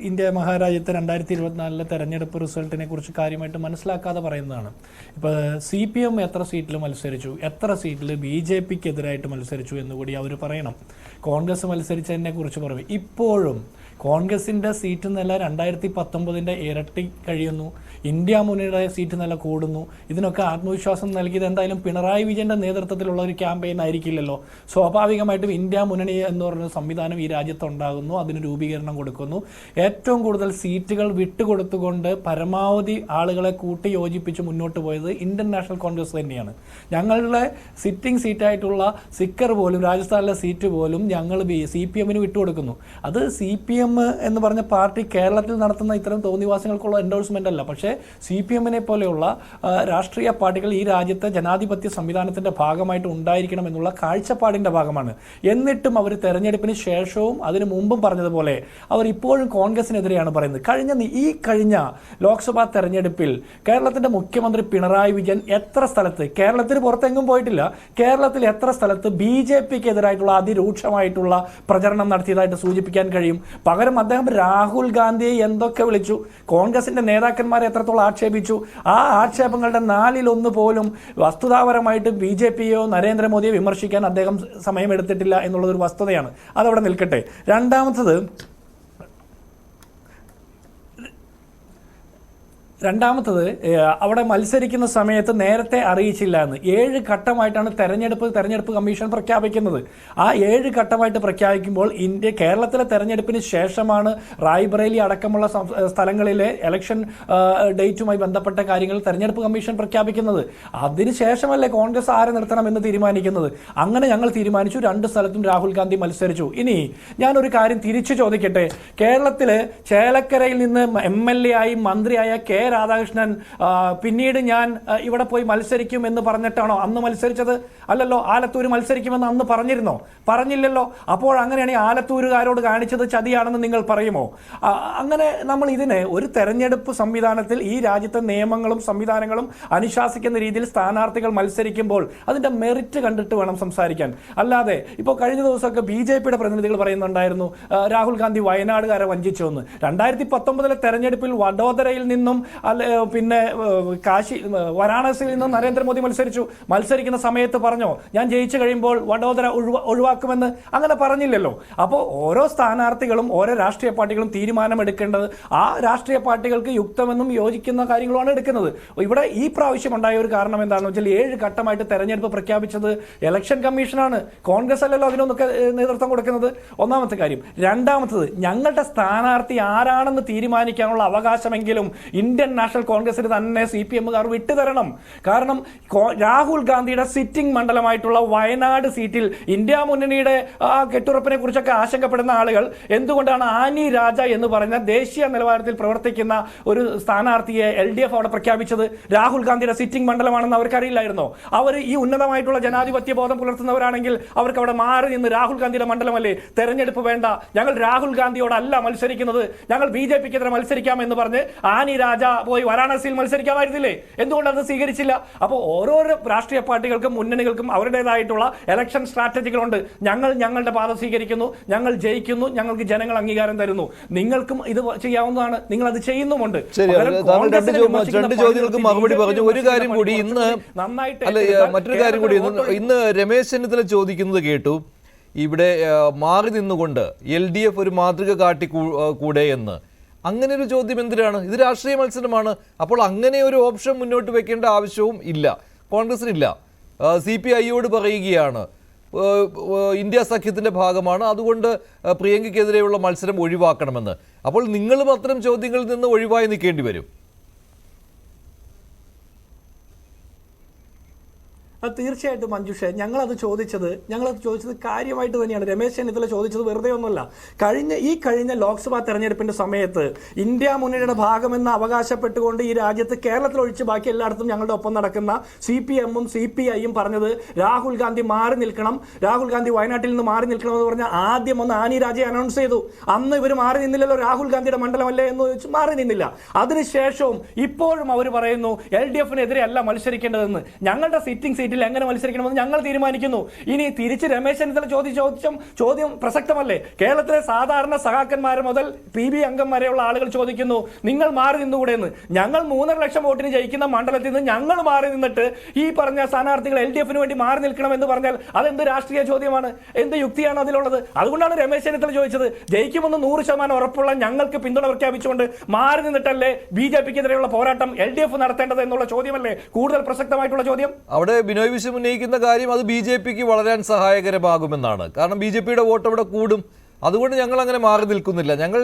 ഇന്ത്യ മഹാരാജ്യത്തെ 2024 തെരഞ്ഞെടുപ്പ് റിസൾട്ടിനെ കുറിച്ച് കാര്യമായിട്ട് മനസ്സിലാക്കാതെ പറയുന്നതാണ്. ഇപ്പോൾ CPM എത്ര സീറ്റിൽ മത്സരിച്ചു, എത്ര സീറ്റിൽ BJPക്കെതിരായിട്ട് മത്സരിച്ചു എന്നുകൂടി അവർ പറയണം. കോൺഗ്രസ് മത്സരിച്ചതിനെ കുറിച്ച് പറയും. ഇപ്പോഴും കോൺഗ്രസിൻ്റെ സീറ്റ് നില 2019 ഇരട്ടി കഴിയുന്നു. ഇന്ത്യ മുന്നണിയുടെ സീറ്റ് നില കൂടുന്നു. ഇതിനൊക്കെ ആത്മവിശ്വാസം നൽകിയത് എന്തായാലും പിണറായി വിജയൻ്റെ നേതൃത്വത്തിലുള്ള ഒരു ക്യാമ്പയിൻ ആയിരിക്കില്ലല്ലോ. സ്വാഭാവികമായിട്ടും ഇന്ത്യ മുന്നണി എന്ന് പറയുന്ന സംവിധാനം ഈ രാജ്യത്ത് ഉണ്ടാകുന്നു, അതിന് രൂപീകരണം കൊടുക്കുന്നു. ഏറ്റവും കൂടുതൽ സീറ്റുകൾ വിട്ടുകൊടുത്തുകൊണ്ട് പരമാവധി ആളുകളെ കൂട്ടി യോജിപ്പിച്ച് മുന്നോട്ട് പോയത് ഇന്ത്യൻ നാഷണൽ കോൺഗ്രസ് തന്നെയാണ്. ഞങ്ങളുടെ സിറ്റിംഗ് സീറ്റായിട്ടുള്ള സിക്കർ പോലും, രാജസ്ഥാനിലെ സീറ്റ് പോലും ഞങ്ങൾ CPMന് വിട്ടുകൊടുക്കുന്നു. അത് CPM എന്ന് പറഞ്ഞ പാർട്ടി കേരളത്തിൽ നടത്തുന്ന ഇത്തരം തോന്നിവാസങ്ങൾക്കുള്ള എൻഡോഴ്സ്മെന്റ് അല്ല. പക്ഷേ CPMനെ പോലെയുള്ള രാഷ്ട്രീയ പാർട്ടികൾ ഈ രാജ്യത്തെ ജനാധിപത്യ സംവിധാനത്തിന്റെ ഭാഗമായിട്ട് ഉണ്ടായിരിക്കണം എന്നുള്ള കാഴ്ചപ്പാടിന്റെ ഭാഗമാണ്. എന്നിട്ടും അവർ തെരഞ്ഞെടുപ്പിന് ശേഷവും അതിനു മുമ്പും പറഞ്ഞതുപോലെ അവർ ഇപ്പോഴും കോൺഗ്രസിനെതിരെയാണ് പറയുന്നത്. കഴിഞ്ഞ ലോക്സഭാ തെരഞ്ഞെടുപ്പിൽ കേരളത്തിന്റെ മുഖ്യമന്ത്രി പിണറായി വിജയൻ എത്ര സ്ഥലത്ത്, കേരളത്തിന് പുറത്തെങ്ങും പോയിട്ടില്ല, കേരളത്തിൽ എത്ര സ്ഥലത്ത് BJPക്കെതിരായിട്ടുള്ള അതിരൂക്ഷമായിട്ടുള്ള പ്രചരണം നടത്തിയതായിട്ട് സൂചിപ്പിക്കാൻ കഴിയും. പകരം അദ്ദേഹം രാഹുൽ ഗാന്ധിയെ എന്തൊക്കെ വിളിച്ചു, കോൺഗ്രസിന്റെ നേതാക്കന്മാരെ എത്രത്തോളം ആക്ഷേപിച്ചു. ആ ആക്ഷേപങ്ങളുടെ 4-1 പോലും വസ്തുതാപരമായിട്ട് BJPയോ നരേന്ദ്രമോദിയെ വിമർശിക്കാൻ അദ്ദേഹം സമയമെടുത്തിട്ടില്ല എന്നുള്ളതൊരു വസ്തുതയാണ്. അതവിടെ നിൽക്കട്ടെ. രണ്ടാമത്തത്, രണ്ടാമത്തത് അവിടെ മത്സരിക്കുന്ന സമയത്ത് നേരത്തെ അറിയിച്ചില്ല എന്ന് 7 ഘട്ടമായിട്ടാണ് തെരഞ്ഞെടുപ്പ് കമ്മീഷൻ പ്രഖ്യാപിക്കുന്നത്. ആ 7 ഘട്ടമായിട്ട് പ്രഖ്യാപിക്കുമ്പോൾ കേരളത്തിലെ തെരഞ്ഞെടുപ്പിന് ശേഷമാണ് റായ്ബറേലി അടക്കമുള്ള സ്ഥലങ്ങളിലെ ഇലക്ഷൻ ഡേറ്റുമായി ബന്ധപ്പെട്ട കാര്യങ്ങൾ തെരഞ്ഞെടുപ്പ് കമ്മീഷൻ പ്രഖ്യാപിക്കുന്നത്. അതിനുശേഷമല്ലേ കോൺഗ്രസ് ആരെ നിർത്തണമെന്ന് തീരുമാനിക്കുന്നത്. അങ്ങനെ ഞങ്ങൾ തീരുമാനിച്ചു. 2 സ്ഥലത്തും രാഹുൽ ഗാന്ധി മത്സരിച്ചു. ഇനി ഞാനൊരു കാര്യം തിരിച്ചു ചോദിക്കട്ടെ. കേരളത്തില് ചേലക്കരയിൽ നിന്ന് MLA ആയി മന്ത്രിയായ കെ രാധാകൃഷ്ണൻ പിന്നീട് ഞാൻ ഇവിടെ പോയി മത്സരിക്കും എന്ന് പറഞ്ഞിട്ടാണോ അന്ന് മത്സരിച്ചത്? അല്ലല്ലോ. ആലത്തൂർ മത്സരിക്കുമെന്ന് അന്ന് പറഞ്ഞിരുന്നോ? പറഞ്ഞില്ലല്ലോ. അപ്പോൾ അങ്ങനെയാണെങ്കിൽ ആലത്തൂരുകാരോട് കാണിച്ചത് ചതിയാണെന്ന് നിങ്ങൾ പറയുമോ? അങ്ങനെ നമ്മൾ ഇതിനെ ഒരു തെരഞ്ഞെടുപ്പ് സംവിധാനത്തിൽ ഈ രാജ്യത്തെ നിയമങ്ങളും സംവിധാനങ്ങളും അനുശാസിക്കുന്ന രീതിയിൽ സ്ഥാനാർത്ഥികൾ മത്സരിക്കുമ്പോൾ അതിന്റെ മെറിറ്റ് കണ്ടിട്ട് വേണം സംസാരിക്കാൻ. അല്ലാതെ ഇപ്പോൾ കഴിഞ്ഞ ദിവസമൊക്കെ BJPയുടെ പ്രതിനിധികൾ പറയുന്നുണ്ടായിരുന്നു രാഹുൽ ഗാന്ധി വയനാടുകാരെ വഞ്ചിച്ചു എന്ന്. 2019 തെരഞ്ഞെടുപ്പിൽ വഡോദരയിൽ നിന്നും പിന്നെ വാരാണസിയിൽ നിന്നും നരേന്ദ്രമോദി മത്സരിക്കുന്ന സമയത്ത് പറഞ്ഞോ ഞാൻ ജയിച്ചു കഴിയുമ്പോൾ വഡോദര ഒഴിവാക്കുമെന്ന്? അങ്ങനെ പറഞ്ഞില്ലല്ലോ. അപ്പോൾ ഓരോ സ്ഥാനാർത്ഥികളും ഓരോ രാഷ്ട്രീയ പാർട്ടികളും തീരുമാനമെടുക്കേണ്ടത് ആ രാഷ്ട്രീയ പാർട്ടികൾക്ക് യുക്തമെന്നും യോജിക്കുന്ന കാര്യങ്ങളുമാണ് എടുക്കുന്നത്. ഇവിടെ ഈ പ്രാവശ്യം ഉണ്ടായ ഒരു കാരണം എന്താണെന്ന് വെച്ചാൽ 7 ഘട്ടമായിട്ട് തെരഞ്ഞെടുപ്പ് പ്രഖ്യാപിച്ചത് ഇലക്ഷൻ കമ്മീഷനാണ്. കോൺഗ്രസ് അല്ലല്ലോ അതിനൊന്നൊക്കെ നേതൃത്വം കൊടുക്കുന്നത്. ഒന്നാമത്തെ കാര്യം. രണ്ടാമത്തത്, ഞങ്ങളുടെ സ്ഥാനാർത്ഥി ആരാണെന്ന് തീരുമാനിക്കാനുള്ള അവകാശമെങ്കിലും ഇന്ത്യൻ നാഷണൽ കോൺഗ്രസിന് തന്നെ CPM-കാർ വിട്ടുതരണം. കാരണം രാഹുൽ ഗാന്ധിയുടെ സിറ്റിംഗ് മണ്ഡലമായിട്ടുള്ള വയനാട് സീറ്റിൽ ഇന്ത്യ മുന്നണിയുടെ കെട്ടുറപ്പിനെ കുറിച്ചൊക്കെ ആശങ്കപ്പെടുന്ന ആളുകൾ എന്തുകൊണ്ടാണ് ആനി രാജ എന്ന് പറഞ്ഞ ദേശീയ നിലവാരത്തിൽ പ്രവർത്തിക്കുന്ന ഒരു സ്ഥാനാർത്ഥിയെ LDF അവിടെ പ്രഖ്യാപിച്ചത്? രാഹുൽ ഗാന്ധിയുടെ സിറ്റിംഗ് മണ്ഡലമാണെന്ന് അവർക്കറിയില്ലായിരുന്നോ? അവർ ഈ ഉന്നതമായിട്ടുള്ള ജനാധിപത്യ ബോധം പുലർത്തുന്നവരാണെങ്കിൽ അവർക്ക് അവിടെ മാറി നിന്ന് രാഹുൽ ഗാന്ധിയുടെ മണ്ഡലമല്ലേ, തെരഞ്ഞെടുപ്പ് വേണ്ട, ഞങ്ങൾ രാഹുൽ ഗാന്ധിയോടല്ല മത്സരിക്കുന്നത്, ഞങ്ങൾ BJP-ക്കെതിരെ മത്സരിക്കാം എന്ന് പറഞ്ഞ് ആനി രാജ പോയി വാരാണസിയിൽ മത്സരിക്കാമായിരുന്നില്ലേ? എന്തുകൊണ്ട് അത് സ്വീകരിച്ചില്ല? അപ്പോൾ ഓരോരോ രാഷ്ട്രീയ പാർട്ടികൾക്കും മുന്നണികൾക്കും അവരുടേതായിട്ടുള്ള ഇലക്ഷൻ സ്ട്രാറ്റജികളുണ്ട്. ഞങ്ങൾ ഞങ്ങളുടെ പാത സ്വീകരിക്കുന്നു, ഞങ്ങൾ ജയിക്കുന്നു, ഞങ്ങൾക്ക് ജനങ്ങൾ അംഗീകാരം തരുന്നു. നിങ്ങൾക്കും ഇത് ചെയ്യാവുന്നതാണ്, നിങ്ങൾ അത് ചെയ്യുന്നുമുണ്ട്. രണ്ട് ചോദ്യങ്ങൾക്ക് മറുപടി പറഞ്ഞു. ഒരു കാര്യം കൂടി മറ്റൊരു കാര്യം കൂടി ഇന്ന് രമേശ് ചെന്നിത്തല ചോദിക്കുന്നത് കേട്ടു. ഇവിടെ മാറി നിന്നുകൊണ്ട് LDF ഒരു മാതൃക കാട്ടിക്കൂടെ എന്ന്. അങ്ങനെ ഒരു ചോദ്യം എന്തിനാണ്? ഇത് രാഷ്ട്രീയ മത്സരമാണ്. അപ്പോൾ അങ്ങനെ ഒരു ഓപ്ഷൻ മുന്നോട്ട് വെക്കേണ്ട ആവശ്യവും ഇല്ല, കോൺഗ്രസിനില്ല. CPI-യോട് പറയുകയാണ് ഇന്ത്യ സഖ്യത്തിന്റെ ഭാഗമാണ്, അതുകൊണ്ട് പ്രിയങ്കയ്ക്കെതിരെയുള്ള മത്സരം ഒഴിവാക്കണമെന്ന്. അപ്പോൾ നിങ്ങളും അത്തരം ചോദ്യങ്ങളിൽ നിന്ന് ഒഴിവായി നിൽക്കേണ്ടി വരും. തീർച്ചയായിട്ടും മഞ്ജുഷ, ഞങ്ങളത് ചോദിച്ചത് കാര്യമായിട്ട് തന്നെയാണ്. രമേശ് ചെന്നിത്തല ചോദിച്ചത് വെറുതെ ഒന്നുമല്ല. കഴിഞ്ഞ ലോക്സഭാ തെരഞ്ഞെടുപ്പിന്റെ സമയത്ത് ഇന്ത്യ മുന്നണിയുടെ ഭാഗമെന്ന് അവകാശപ്പെട്ടുകൊണ്ട് ഈ രാജ്യത്ത് കേരളത്തിൽ ഒഴിച്ച് ബാക്കി എല്ലായിടത്തും ഞങ്ങളുടെ ഒപ്പം നടക്കുന്ന CPM-ഉം CPI-യും പറഞ്ഞത് രാഹുൽ ഗാന്ധി മാറി നിൽക്കണം, രാഹുൽ ഗാന്ധി വയനാട്ടിൽ നിന്ന് മാറി നിൽക്കണം എന്ന് പറഞ്ഞ ആദ്യം ഒന്ന് ആനി രാജയെ അനൗൺസ് ചെയ്തു. അന്ന് ഇവർ മാറി നിന്നില്ലല്ലോ, രാഹുൽ ഗാന്ധിയുടെ മണ്ഡലമല്ലേ എന്ന് ചോദിച്ചു മാറി നിന്നില്ല. അതിനുശേഷവും ഇപ്പോഴും അവർ പറയുന്നു LDF-നെതിരെ അല്ല മത്സരിക്കേണ്ടതെന്ന്. ഞങ്ങളുടെ സിറ്റിംഗ് സീറ്റിൽ എങ്ങനെ മത്സരിക്കണമെന്ന് ഞങ്ങൾ തീരുമാനിക്കുന്നു. ഇനി തിരിച്ച് രമേശ് ചെന്നിത്തല ചോദ്യം പ്രസക്തമല്ലേ? കേരളത്തിലെ സാധാരണ സഹാക്കന്മാരെ മുതൽ PB അംഗം വരെയുള്ള ആളുകൾ ചോദിക്കുന്നു നിങ്ങൾ മാറി നിന്നുകൂടെ എന്ന്. ഞങ്ങൾ 3.5 ലക്ഷം വോട്ടിന് ജയിക്കുന്ന മണ്ഡലത്തിൽ നിന്ന് ഞങ്ങൾ മാറി നിന്നിട്ട് ഈ പറഞ്ഞ സ്ഥാനാർത്ഥികൾ LDF-ന് വേണ്ടി മാറി നിൽക്കണം എന്ന് പറഞ്ഞാൽ അതെന്ത് രാഷ്ട്രീയ ചോദ്യമാണ്? എന്ത് യുക്തിയാണ് അതിലുള്ളത്? അതുകൊണ്ടാണ് രമേശ് ചെന്നിത്തല ചോദിച്ചത് ജയിക്കുമെന്ന് 100% ഉറപ്പുള്ള ഞങ്ങൾക്ക് പിന്തുണ പ്രഖ്യാപിച്ചുകൊണ്ട് മാറി നിന്നിട്ടല്ലേ BJP-ക്കെതിരെയുള്ള പോരാട്ടം LDF നടത്തേണ്ടത് എന്നുള്ള ചോദ്യമല്ലേ കൂടുതൽ പ്രസക്തമായിട്ടുള്ള ചോദ്യം. അവിടെ ബിനോയ് വിശ്വം ഉന്നയിക്കുന്ന കാര്യം അത് BJP-ക്ക് വളരാൻ സഹായകരമാകുമെന്നാണ്. കാരണം BJP-യുടെ വോട്ട് അവിടെ കൂടും, അതുകൊണ്ട് ഞങ്ങൾ അങ്ങനെ മാറി നിൽക്കുന്നില്ല. ഞങ്ങൾ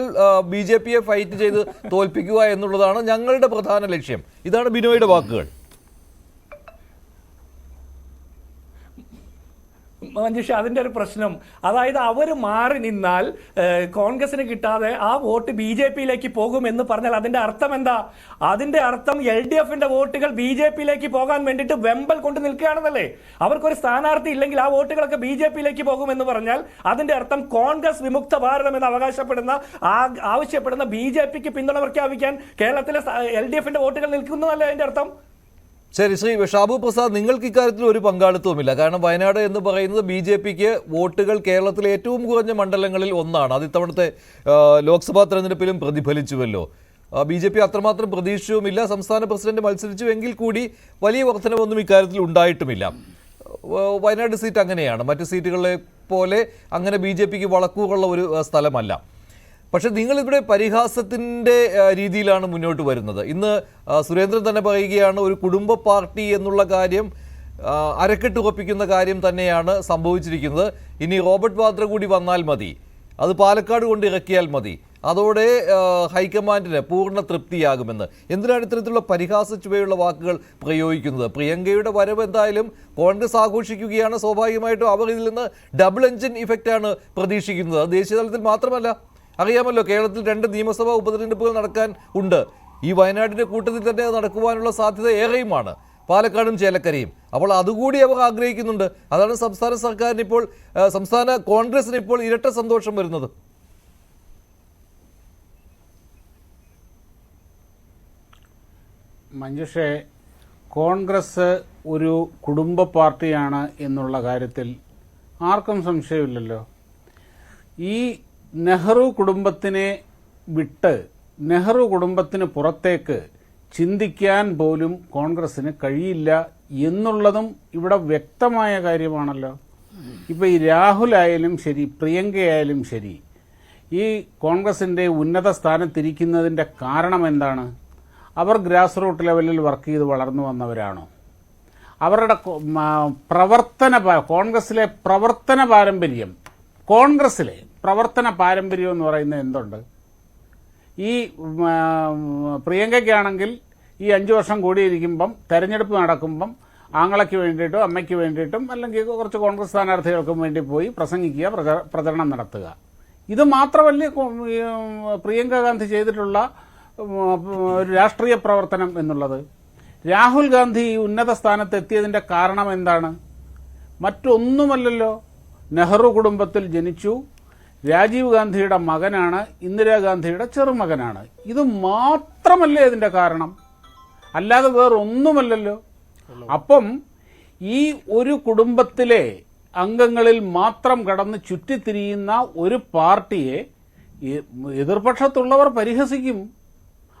BJP-യെ ഫൈറ്റ് ചെയ്ത് തോൽപ്പിക്കുക എന്നുള്ളതാണ് ഞങ്ങളുടെ പ്രധാന ലക്ഷ്യം. ഇതാണ് ബിനോയുടെ വാക്കുകൾ. മഞ്ജുഷ, അതിൻ്റെ ഒരു പ്രശ്നം അതായത് അവർ മാറി നിന്നാൽ കോൺഗ്രസിന് കിട്ടാതെ ആ വോട്ട് BJP-യിലേക്ക് പോകുമെന്ന് പറഞ്ഞാൽ അതിന്റെ അർത്ഥം എന്താ? അതിന്റെ അർത്ഥം LDF-ന്റെ വോട്ടുകൾ BJP-യിലേക്ക് പോകാൻ വേണ്ടിയിട്ട് വെമ്പൽ കൊണ്ട് നിൽക്കുകയാണെന്നല്ലേ? അവർക്കൊരു സ്ഥാനാർത്ഥി ഇല്ലെങ്കിൽ ആ വോട്ടുകളൊക്കെ BJP-യിലേക്ക് പോകുമെന്ന് പറഞ്ഞാൽ അതിന്റെ അർത്ഥം കോൺഗ്രസ് വിമുക്ത ഭാരതം എന്ന് ആവശ്യപ്പെടുന്ന BJP-ക്ക് പിന്തുണ പ്രഖ്യാപിക്കാൻ കേരളത്തിലെ LDF-ന്റെ വോട്ടുകൾ നിൽക്കുന്നതല്ലേ അതിന്റെ അർത്ഥം? ശരി, ശ്രീ ഷാബു പ്രസാദ്, നിങ്ങൾക്ക് ഇക്കാര്യത്തിൽ ഒരു പങ്കാളിത്തവുമില്ല. കാരണം വയനാട് എന്ന് പറയുന്നത് BJP-ക്ക് വോട്ടുകൾ കേരളത്തിലെ ഏറ്റവും കുറഞ്ഞ മണ്ഡലങ്ങളിൽ ഒന്നാണ്. അത് ഇത്തവണത്തെ ലോക്സഭാ തെരഞ്ഞെടുപ്പിലും പ്രതിഫലിച്ചുവല്ലോ. BJP അത്രമാത്രം പ്രതീക്ഷയുമില്ല. സംസ്ഥാന പ്രസിഡന്റ് മത്സരിച്ചുവെങ്കിൽ കൂടി വലിയ വർധനവൊന്നും ഇക്കാര്യത്തിൽ ഉണ്ടായിട്ടുമില്ല. വയനാട് സീറ്റ് അങ്ങനെയാണ്, മറ്റ് സീറ്റുകളെ പോലെ അങ്ങനെ BJP-ക്ക് വളക്കൂറുള്ള ഒരു സ്ഥലമല്ല. പക്ഷെ നിങ്ങളിവിടെ പരിഹാസത്തിൻ്റെ രീതിയിലാണ് മുന്നോട്ട് വരുന്നത്. ഇന്ന് സുരേന്ദ്രൻ തന്നെ പറയുകയാണ് ഒരു കുടുംബ പാർട്ടി എന്നുള്ള കാര്യം അരക്കെട്ട് ഉറപ്പിക്കുന്ന കാര്യം തന്നെയാണ് സംഭവിച്ചിരിക്കുന്നത്. ഇനി റോബർട്ട് വാദ്ര കൂടി വന്നാൽ മതി, അത് പാലക്കാട് കൊണ്ട് ഇറക്കിയാൽ മതി, അതോടെ ഹൈക്കമാൻഡിന് പൂർണ്ണ തൃപ്തിയാകുമെന്ന്. എന്തിനാണ് ഇത്തരത്തിലുള്ള പരിഹാസ ചുവയുള്ള വാക്കുകൾ പ്രയോഗിക്കുന്നത്? പ്രിയങ്കയുടെ വരവ് എന്തായാലും കോൺഗ്രസ് ആഘോഷിക്കുകയാണ്. സ്വാഭാവികമായിട്ടും അവർ ഇതിൽ നിന്ന് ഡബിൾ എഞ്ചിൻ ഇഫക്റ്റാണ് പ്രതീക്ഷിക്കുന്നത്. ദേശീയ തലത്തിൽ മാത്രമല്ല, അറിയാമല്ലോ കേരളത്തിൽ 2 നിയമസഭാ ഉപതെരഞ്ഞെടുപ്പുകൾ നടക്കാൻ ഉണ്ട്. ഈ വയനാടിൻ്റെ കൂട്ടത്തിൽ തന്നെ അത് നടക്കുവാനുള്ള സാധ്യത ഏറെയുമാണ്, പാലക്കാടും ചേലക്കരയും. അപ്പോൾ അതുകൂടി അവർ ആഗ്രഹിക്കുന്നുണ്ട്. അതാണ് സംസ്ഥാന സർക്കാരിന് ഇപ്പോൾ, സംസ്ഥാന കോൺഗ്രസിന് ഇപ്പോൾ ഇരട്ട സന്തോഷം വരുന്നത്. മഞ്ജുഷേ, കോൺഗ്രസ് ഒരു കുടുംബ പാർട്ടിയാണ് എന്നുള്ള കാര്യത്തിൽ ആർക്കും സംശയമില്ലല്ലോ. ഈ നെഹ്റു കുടുംബത്തിനെ വിട്ട് നെഹ്റു കുടുംബത്തിന് പുറത്തേക്ക് ചിന്തിക്കാൻ പോലും കോൺഗ്രസിന് കഴിയില്ല എന്നുള്ളതും ഇവിടെ വ്യക്തമായ കാര്യമാണല്ലോ. ഇപ്പോൾ ഈ രാഹുലായാലും ശരി, പ്രിയങ്കയായാലും ശരി, ഈ കോൺഗ്രസിൻ്റെ ഉന്നത സ്ഥാനത്തിരിക്കുന്നതിൻ്റെ കാരണം എന്താണ്? അവർ ഗ്രാസ് റൂട്ട് ലെവലിൽ വർക്ക് ചെയ്ത് വളർന്നു വന്നവരാണോ? അവരുടെ കോൺഗ്രസിലെ പ്രവർത്തന പാരമ്പര്യം, കോൺഗ്രസിലെ പ്രവർത്തന പാരമ്പര്യം എന്ന് പറയുന്നത് എന്തുണ്ട്? ഈ പ്രിയങ്കയ്ക്കാണെങ്കിൽ ഈ 5 വർഷം കൂടിയിരിക്കുമ്പം തെരഞ്ഞെടുപ്പ് നടക്കുമ്പം ആങ്ങളയ്ക്ക് വേണ്ടിയിട്ടും അമ്മയ്ക്ക് വേണ്ടിയിട്ടും അല്ലെങ്കിൽ കുറച്ച് കോൺഗ്രസ് സ്ഥാനാർത്ഥികൾക്കും വേണ്ടി പോയി പ്രസംഗിക്കുക, പ്രചരണം നടത്തുക. ഇത് മാത്രമല്ലേ പ്രിയങ്ക ഗാന്ധി ചെയ്തിട്ടുള്ള ഒരു രാഷ്ട്രീയ പ്രവർത്തനം എന്നുള്ളത്? രാഹുൽ ഗാന്ധി ഈ ഉന്നത സ്ഥാനത്ത് എത്തിയതിന്റെ കാരണം എന്താണ്? മറ്റൊന്നുമല്ലല്ലോ. നെഹ്റു കുടുംബത്തിൽ ജനിച്ചു, രാജീവ് ഗാന്ധിയുടെ മകനാണ്, ഇന്ദിരാഗാന്ധിയുടെ ചെറുമകനാണ്. ഇത് മാത്രമല്ലേ ഇതിന്റെ കാരണം, അല്ലാതെ വേറൊന്നുമല്ലല്ലോ. അപ്പം ഈ ഒരു കുടുംബത്തിലെ അംഗങ്ങളിൽ മാത്രം കടന്ന് ചുറ്റിത്തിരിയുന്ന ഒരു പാർട്ടിയെ എതിർപക്ഷത്തുള്ളവർ പരിഹസിക്കും.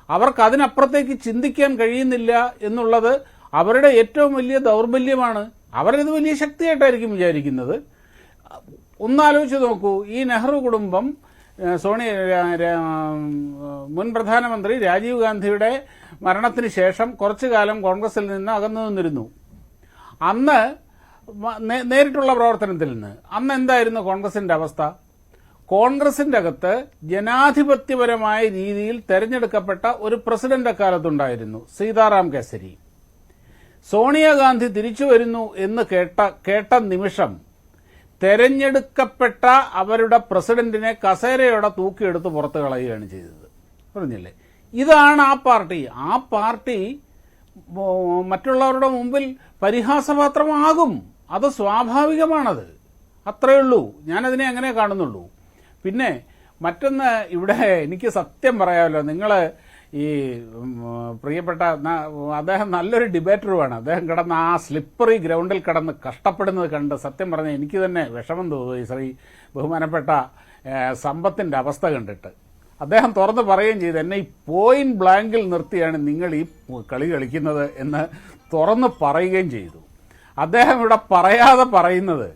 അവർക്ക് അതിനപ്പുറത്തേക്ക് ചിന്തിക്കാൻ കഴിയുന്നില്ല എന്നുള്ളത് അവരുടെ ഏറ്റവും വലിയ ദൗർബല്യമാണ്. അവരത് വലിയ ശക്തിയായിട്ടായിരിക്കും വിചാരിക്കുന്നത്. ഒന്നാലോചിച്ച് നോക്കൂ, ഈ നെഹ്റു കുടുംബം മുൻ പ്രധാനമന്ത്രി രാജീവ് ഗാന്ധിയുടെ മരണത്തിന് ശേഷം കുറച്ചു കാലം കോൺഗ്രസിൽ നിന്ന് അകന്നു നിന്നിരുന്നു. അന്ന് നേരിട്ടുള്ള പ്രവർത്തനത്തിൽ നിന്ന് അന്ന് എന്തായിരുന്നു കോൺഗ്രസിന്റെ അവസ്ഥ? കോൺഗ്രസിന്റെ അകത്ത് ജനാധിപത്യപരമായ രീതിയിൽ തെരഞ്ഞെടുക്കപ്പെട്ട ഒരു പ്രസിഡന്റ് അക്കാലത്തുണ്ടായിരുന്നു, സീതാറാം കേസരി. സോണിയാഗാന്ധി തിരിച്ചു വരുന്നു എന്ന് കേട്ട നിമിഷം തെരഞ്ഞെടുക്കപ്പെട്ട അവരുടെ പ്രസിഡന്റിനെ കസേരയോടെ തൂക്കിയെടുത്ത് പുറത്തു കളയുകയാണ് ചെയ്തത്. പറഞ്ഞില്ലേ? ഇതാണ് ആ പാർട്ടി. ആ പാർട്ടി മറ്റുള്ളവരുടെ മുമ്പിൽ പരിഹാസപാത്രമാകും. അത് സ്വാഭാവികമാണത്. അത്രയേ ഉള്ളൂ. ഞാനതിനെ അങ്ങനെ കാണുന്നുള്ളൂ. പിന്നെ മറ്റൊന്ന്, ഇവിടെ എനിക്ക് സത്യം പറയാമല്ലോ, നിങ്ങൾ ഈ പ്രിയപ്പെട്ട അദ്ദേഹം നല്ലൊരു ഡിബേറ്ററുമാണ്. അദ്ദേഹം കിടന്ന് ആ സ്ലിപ്പറി ഗ്രൗണ്ടിൽ കിടന്ന് കഷ്ടപ്പെടുന്നത് കണ്ട് സത്യം പറഞ്ഞാൽ എനിക്ക് തന്നെ വിഷമം തോന്നുന്നു. ശ്രീ ബഹുമാനപ്പെട്ട സമ്പത്തിന്റെ അവസ്ഥ കണ്ടിട്ട് അദ്ദേഹം തുറന്ന് പറയുകയും ചെയ്തു, എന്നെ ഈ പോയിന്റ് ബ്ലാങ്കിൽ നിർത്തിയാണ് നിങ്ങൾ ഈ കളി കളിക്കുന്നത് എന്ന് തുറന്ന് പറയുകയും ചെയ്തു. അദ്ദേഹം ഇവിടെ പറയാതെ പറയുന്നത്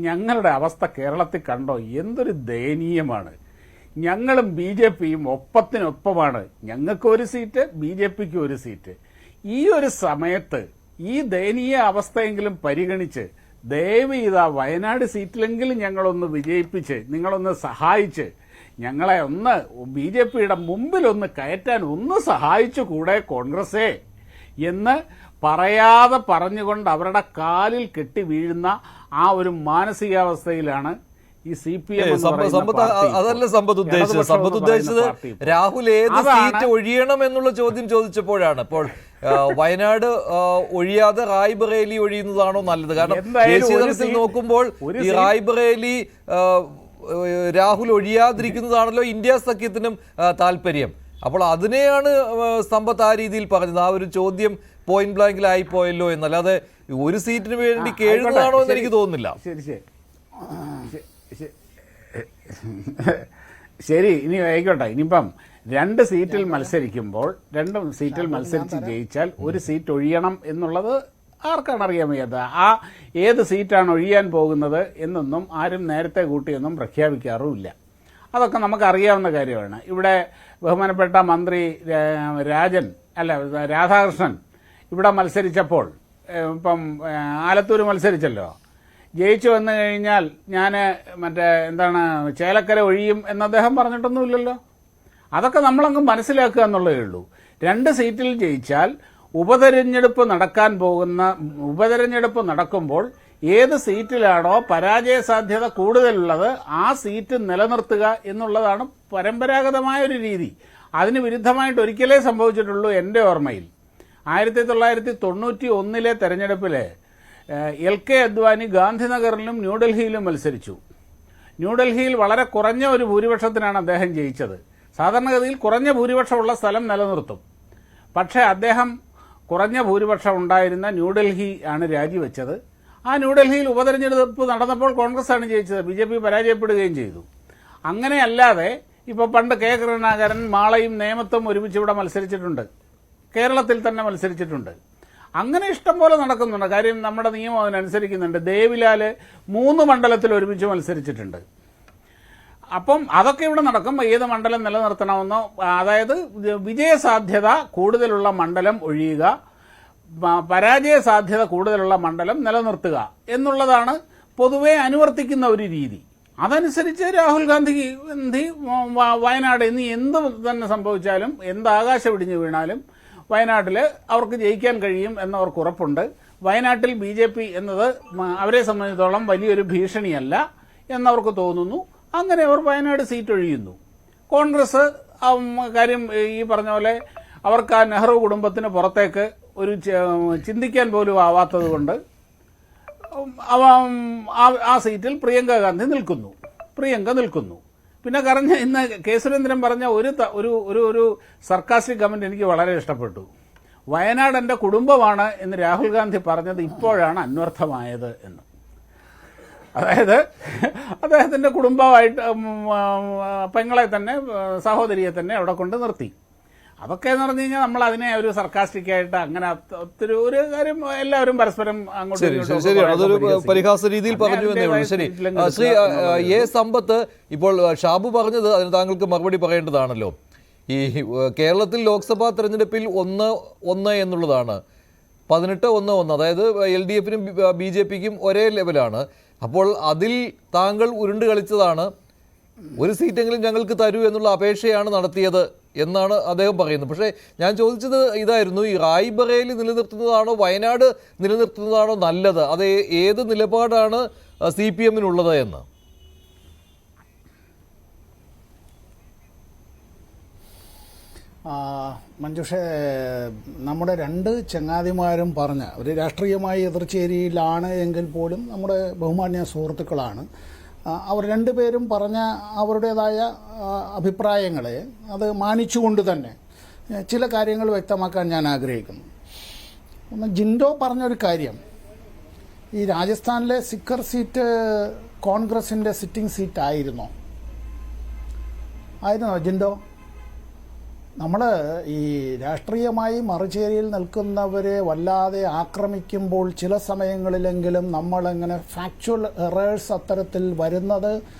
ഞങ്ങളുടെ അവസ്ഥ കേരളത്തിൽ കണ്ടോ, എന്തൊരു ദയനീയമാണ്. ഞങ്ങളും BJPയും ഒപ്പത്തിനൊപ്പമാണ്. ഞങ്ങൾക്ക് ഒരു സീറ്റ്, BJPക്ക് ഒരു സീറ്റ്. ഈ ഒരു സമയത്ത് ഈ ദയനീയ അവസ്ഥയെങ്കിലും പരിഗണിച്ച് ദയവ് ചെയ്ത വയനാട് സീറ്റിലെങ്കിലും ഞങ്ങളൊന്ന് വിജയിപ്പിച്ച്, നിങ്ങളൊന്ന് സഹായിച്ച്, ഞങ്ങളെ ഒന്ന് BJPയുടെ മുമ്പിലൊന്ന് കയറ്റാൻ ഒന്ന് സഹായിച്ചു കൂടെ കോൺഗ്രസേ എന്ന് പറയാതെ പറഞ്ഞുകൊണ്ട് അവരുടെ കാലിൽ കെട്ടി വീഴുന്ന ആ ഒരു മാനസികാവസ്ഥയിലാണ് ഈ CPM. അതല്ല സമ്പത്ത് ഉദ്ദേശിച്ചത്. രാഹുൽ ഏത് സീറ്റ് ഒഴിയണം എന്നുള്ള ചോദ്യം ചോദിച്ചപ്പോഴാണ്. അപ്പോൾ വയനാട് ഒഴിയാതെ റായ്ബറേലി ഒഴിയുന്നതാണോ നല്ലത്? കാരണം ദേശീയ തലത്തിൽ നോക്കുമ്പോൾ ഈ റായ്ബറേലി രാഹുൽ ഒഴിയാതിരിക്കുന്നതാണല്ലോ ഇന്ത്യ സഖ്യത്തിനും താല്പര്യം. അപ്പോൾ അതിനെയാണ് സമ്പത്ത് ആ രീതിയിൽ പറഞ്ഞത്. ആ ഒരു ചോദ്യം പോയിന്റ് ബ്ലാങ്കിലായി പോയല്ലോ എന്നല്ലാതെ ഒരു സീറ്റിന് വേണ്ടി കേഴുന്നതാണോ എന്ന് എനിക്ക് തോന്നുന്നില്ല. ശരി, ഇനി ആയിക്കോട്ടെ. ഇനിയിപ്പം 2 സീറ്റിൽ മത്സരിക്കുമ്പോൾ 2 സീറ്റിൽ മത്സരിച്ച് ജയിച്ചാൽ ഒരു സീറ്റ് ഒഴിയണം എന്നുള്ളത് ആർക്കാണ് അറിയാൻ വയ്യാത്ത ആ ഏത് സീറ്റാണ് ഒഴിയാൻ പോകുന്നത് എന്നൊന്നും ആരും നേരത്തെ കൂട്ടിയൊന്നും പ്രഖ്യാപിക്കാറുമില്ല. അതൊക്കെ നമുക്കറിയാവുന്ന കാര്യമാണ്. ഇവിടെ ബഹുമാനപ്പെട്ട മന്ത്രി രാധാകൃഷ്ണൻ ഇവിടെ മത്സരിച്ചപ്പോൾ, ഇപ്പം ആലത്തൂർ മത്സരിച്ചല്ലോ, ജയിച്ചു വന്നു കഴിഞ്ഞാൽ ഞാൻ ചേലക്കര ഒഴിയും എന്ന് അദ്ദേഹം പറഞ്ഞിട്ടൊന്നുമില്ലല്ലോ. അതൊക്കെ നമ്മളങ്ങ് മനസ്സിലാക്കുക എന്നുള്ളതേ ഉള്ളൂ. 2 സീറ്റിൽ ജയിച്ചാൽ ഉപതെരഞ്ഞെടുപ്പ് നടക്കുമ്പോൾ ഏത് സീറ്റിലാണോ പരാജയ സാധ്യത കൂടുതലുള്ളത് ആ സീറ്റ് നിലനിർത്തുക എന്നുള്ളതാണ് പരമ്പരാഗതമായ ഒരു രീതി. അതിന് വിരുദ്ധമായിട്ട് ഒരിക്കലേ സംഭവിച്ചിട്ടുള്ളൂ എൻ്റെ ഓർമ്മയിൽ. 1991 തെരഞ്ഞെടുപ്പിൽ LK അദ്വാനി ഗാന്ധിനഗറിലും ന്യൂഡൽഹിയിലും മത്സരിച്ചു. ന്യൂഡൽഹിയിൽ വളരെ കുറഞ്ഞ ഒരു ഭൂരിപക്ഷത്തിനാണ് അദ്ദേഹം ജയിച്ചത്. സാധാരണഗതിയിൽ കുറഞ്ഞ ഭൂരിപക്ഷമുള്ള സ്ഥലം നിലനിർത്തും. പക്ഷേ അദ്ദേഹം കുറഞ്ഞ ഭൂരിപക്ഷം ഉണ്ടായിരുന്ന ന്യൂഡൽഹി ആണ് രാജിവെച്ചത്. ആ ന്യൂഡൽഹിയിൽ ഉപതെരഞ്ഞെടുപ്പ് നടന്നപ്പോൾ കോൺഗ്രസ് ആണ് ജയിച്ചത്, BJP പരാജയപ്പെടുകയും ചെയ്തു. അങ്ങനെയല്ലാതെ ഇപ്പോൾ പണ്ട് K കരുണാകരൻ മാളയും നേമത്തും ഒരുമിച്ച് ഇവിടെ മത്സരിച്ചിട്ടുണ്ട്, കേരളത്തിൽ തന്നെ മത്സരിച്ചിട്ടുണ്ട്. അങ്ങനെ ഇഷ്ടം പോലെ നടക്കുന്നുണ്ട്. കാര്യം നമ്മുടെ നിയമം അതിനനുസരിക്കുന്നുണ്ട്. ദേവിലാല് 3 മണ്ഡലത്തിൽ ഒരുമിച്ച് മത്സരിച്ചിട്ടുണ്ട്. അപ്പം അതൊക്കെ ഇവിടെ നടക്കും. ഏത് മണ്ഡലം നിലനിർത്തണമെന്നോ, അതായത് വിജയസാധ്യത കൂടുതലുള്ള മണ്ഡലം ഒഴിയുക, പരാജയ സാധ്യത കൂടുതലുള്ള മണ്ഡലം നിലനിർത്തുക എന്നുള്ളതാണ് പൊതുവെ അനുവർത്തിക്കുന്ന ഒരു രീതി. അതനുസരിച്ച് രാഹുൽ ഗാന്ധി വയനാട് ഇനി എന്ത് തന്നെ സംഭവിച്ചാലും, എന്ത് ആകാശം ഇടിഞ്ഞു വീണാലും വയനാട്ടിൽ അവർക്ക് ജയിക്കാൻ കഴിയും എന്നവർക്ക് ഉറപ്പുണ്ട്. വയനാട്ടിൽ BJP എന്നത് അവരെ സംബന്ധിച്ചിടത്തോളം വലിയൊരു ഭീഷണിയല്ല എന്നവർക്ക് തോന്നുന്നു. അങ്ങനെ അവർ വയനാട് സീറ്റ് ഒഴിയുന്നു. കോൺഗ്രസ് കാര്യം ഈ പറഞ്ഞ പോലെ അവർക്ക് ആ നെഹ്റു കുടുംബത്തിന് പുറത്തേക്ക് ഒരു ചിന്തിക്കാൻ പോലും ആവാത്തത് കൊണ്ട് ആ സീറ്റിൽ പ്രിയങ്ക ഗാന്ധി നിൽക്കുന്നു. പിന്നെ ഇന്ന് കെ സുരേന്ദ്രൻ പറഞ്ഞ ഒരു സർക്കാസ്റ്റിക് കമന്റ് എനിക്ക് വളരെ ഇഷ്ടപ്പെട്ടു. വയനാട് എൻ്റെ കുടുംബമാണ് എന്ന് രാഹുൽ ഗാന്ധി പറഞ്ഞത് ഇപ്പോഴാണ് അന്വർത്ഥമായത് എന്ന്. അതായത് അദ്ദേഹത്തിന്റെ കുടുംബമായിട്ട് പെങ്ങളെ തന്നെ, സഹോദരിയെ തന്നെ അവിടെ കൊണ്ട് നിർത്തി. അതൊക്കെ എന്ന് പറഞ്ഞു കഴിഞ്ഞാൽ നമ്മൾ അതിനെ ഒരു സർക്കാസ്റ്റിക് ആയിട്ട് അങ്ങനെ ഒത്തിരി ഒരു കാര്യം എല്ലാവരും പരസ്പരം ശരിയാണ്, അതൊരു പരിഹാസ രീതിയിൽ പറഞ്ഞു എന്നേ ഉള്ളൂ. ശരി, ശ്രീ എ സമ്പത്ത്, ഇപ്പോൾ ഷാബു പറഞ്ഞത് അതിന് താങ്കൾക്ക് മറുപടി പറയേണ്ടതാണല്ലോ. ഈ കേരളത്തിൽ ലോക്സഭാ തെരഞ്ഞെടുപ്പിൽ 1-1 എന്നുള്ളതാണ്. 18-1-1, അതായത് LDFനും BJPക്കും ഒരേ ലെവലാണ്. അപ്പോൾ അതിൽ താങ്കൾ ഉരുണ്ട് കളിച്ചതാണ്. ഒരു സീറ്റെങ്കിലും ഞങ്ങൾക്ക് തരൂ എന്നുള്ള അപേക്ഷയാണ് നടത്തിയത് എന്നാണ് അദ്ദേഹം പറയുന്നത്. പക്ഷേ ഞാൻ ചോദിച്ചത് ഇതായിരുന്നു, ഈ റായ്ബറേലി നിലനിർത്തുന്നതാണോ വയനാട് നിലനിർത്തുന്നതാണോ നല്ലത്? അത് ഏത് നിലപാടാണ് CPMനുള്ളത് എന്ന്? മഞ്ജുഷേ, നമ്മുടെ 2 ചങ്ങാതിമാരും പറഞ്ഞ ഒരു രാഷ്ട്രീയമായി എതിർചേരിയിലാണ് എങ്കിൽ പോലും നമ്മുടെ ബഹുമാന്യ സുഹൃത്തുക്കളാണ്. അവർ 2 പേരും പറഞ്ഞ അവരുടേതായ അഭിപ്രായങ്ങളെ അത് മാനിച്ചുകൊണ്ട് തന്നെ ചില കാര്യങ്ങൾ വ്യക്തമാക്കാൻ ഞാൻ ആഗ്രഹിക്കുന്നു. ഒന്ന്, ജിൻഡോ പറഞ്ഞൊരു കാര്യം, ഈ രാജസ്ഥാനിലെ സിക്കർ സീറ്റ് കോൺഗ്രസിൻ്റെ സിറ്റിംഗ് സീറ്റ് ആയിരുന്നോ ജിൻഡോ? നമ്മൾ ഈ രാഷ്ട്രീയമായി മറുചേരിയിൽ നിൽക്കുന്നവരെ വല്ലാതെ ആക്രമിക്കുമ്പോൾ ചില സമയങ്ങളിലെങ്കിലും നമ്മളെങ്ങനെ ഫാക്ച്വൽ എറേഴ്സ് അത്തരത്തിൽ വരുന്നത്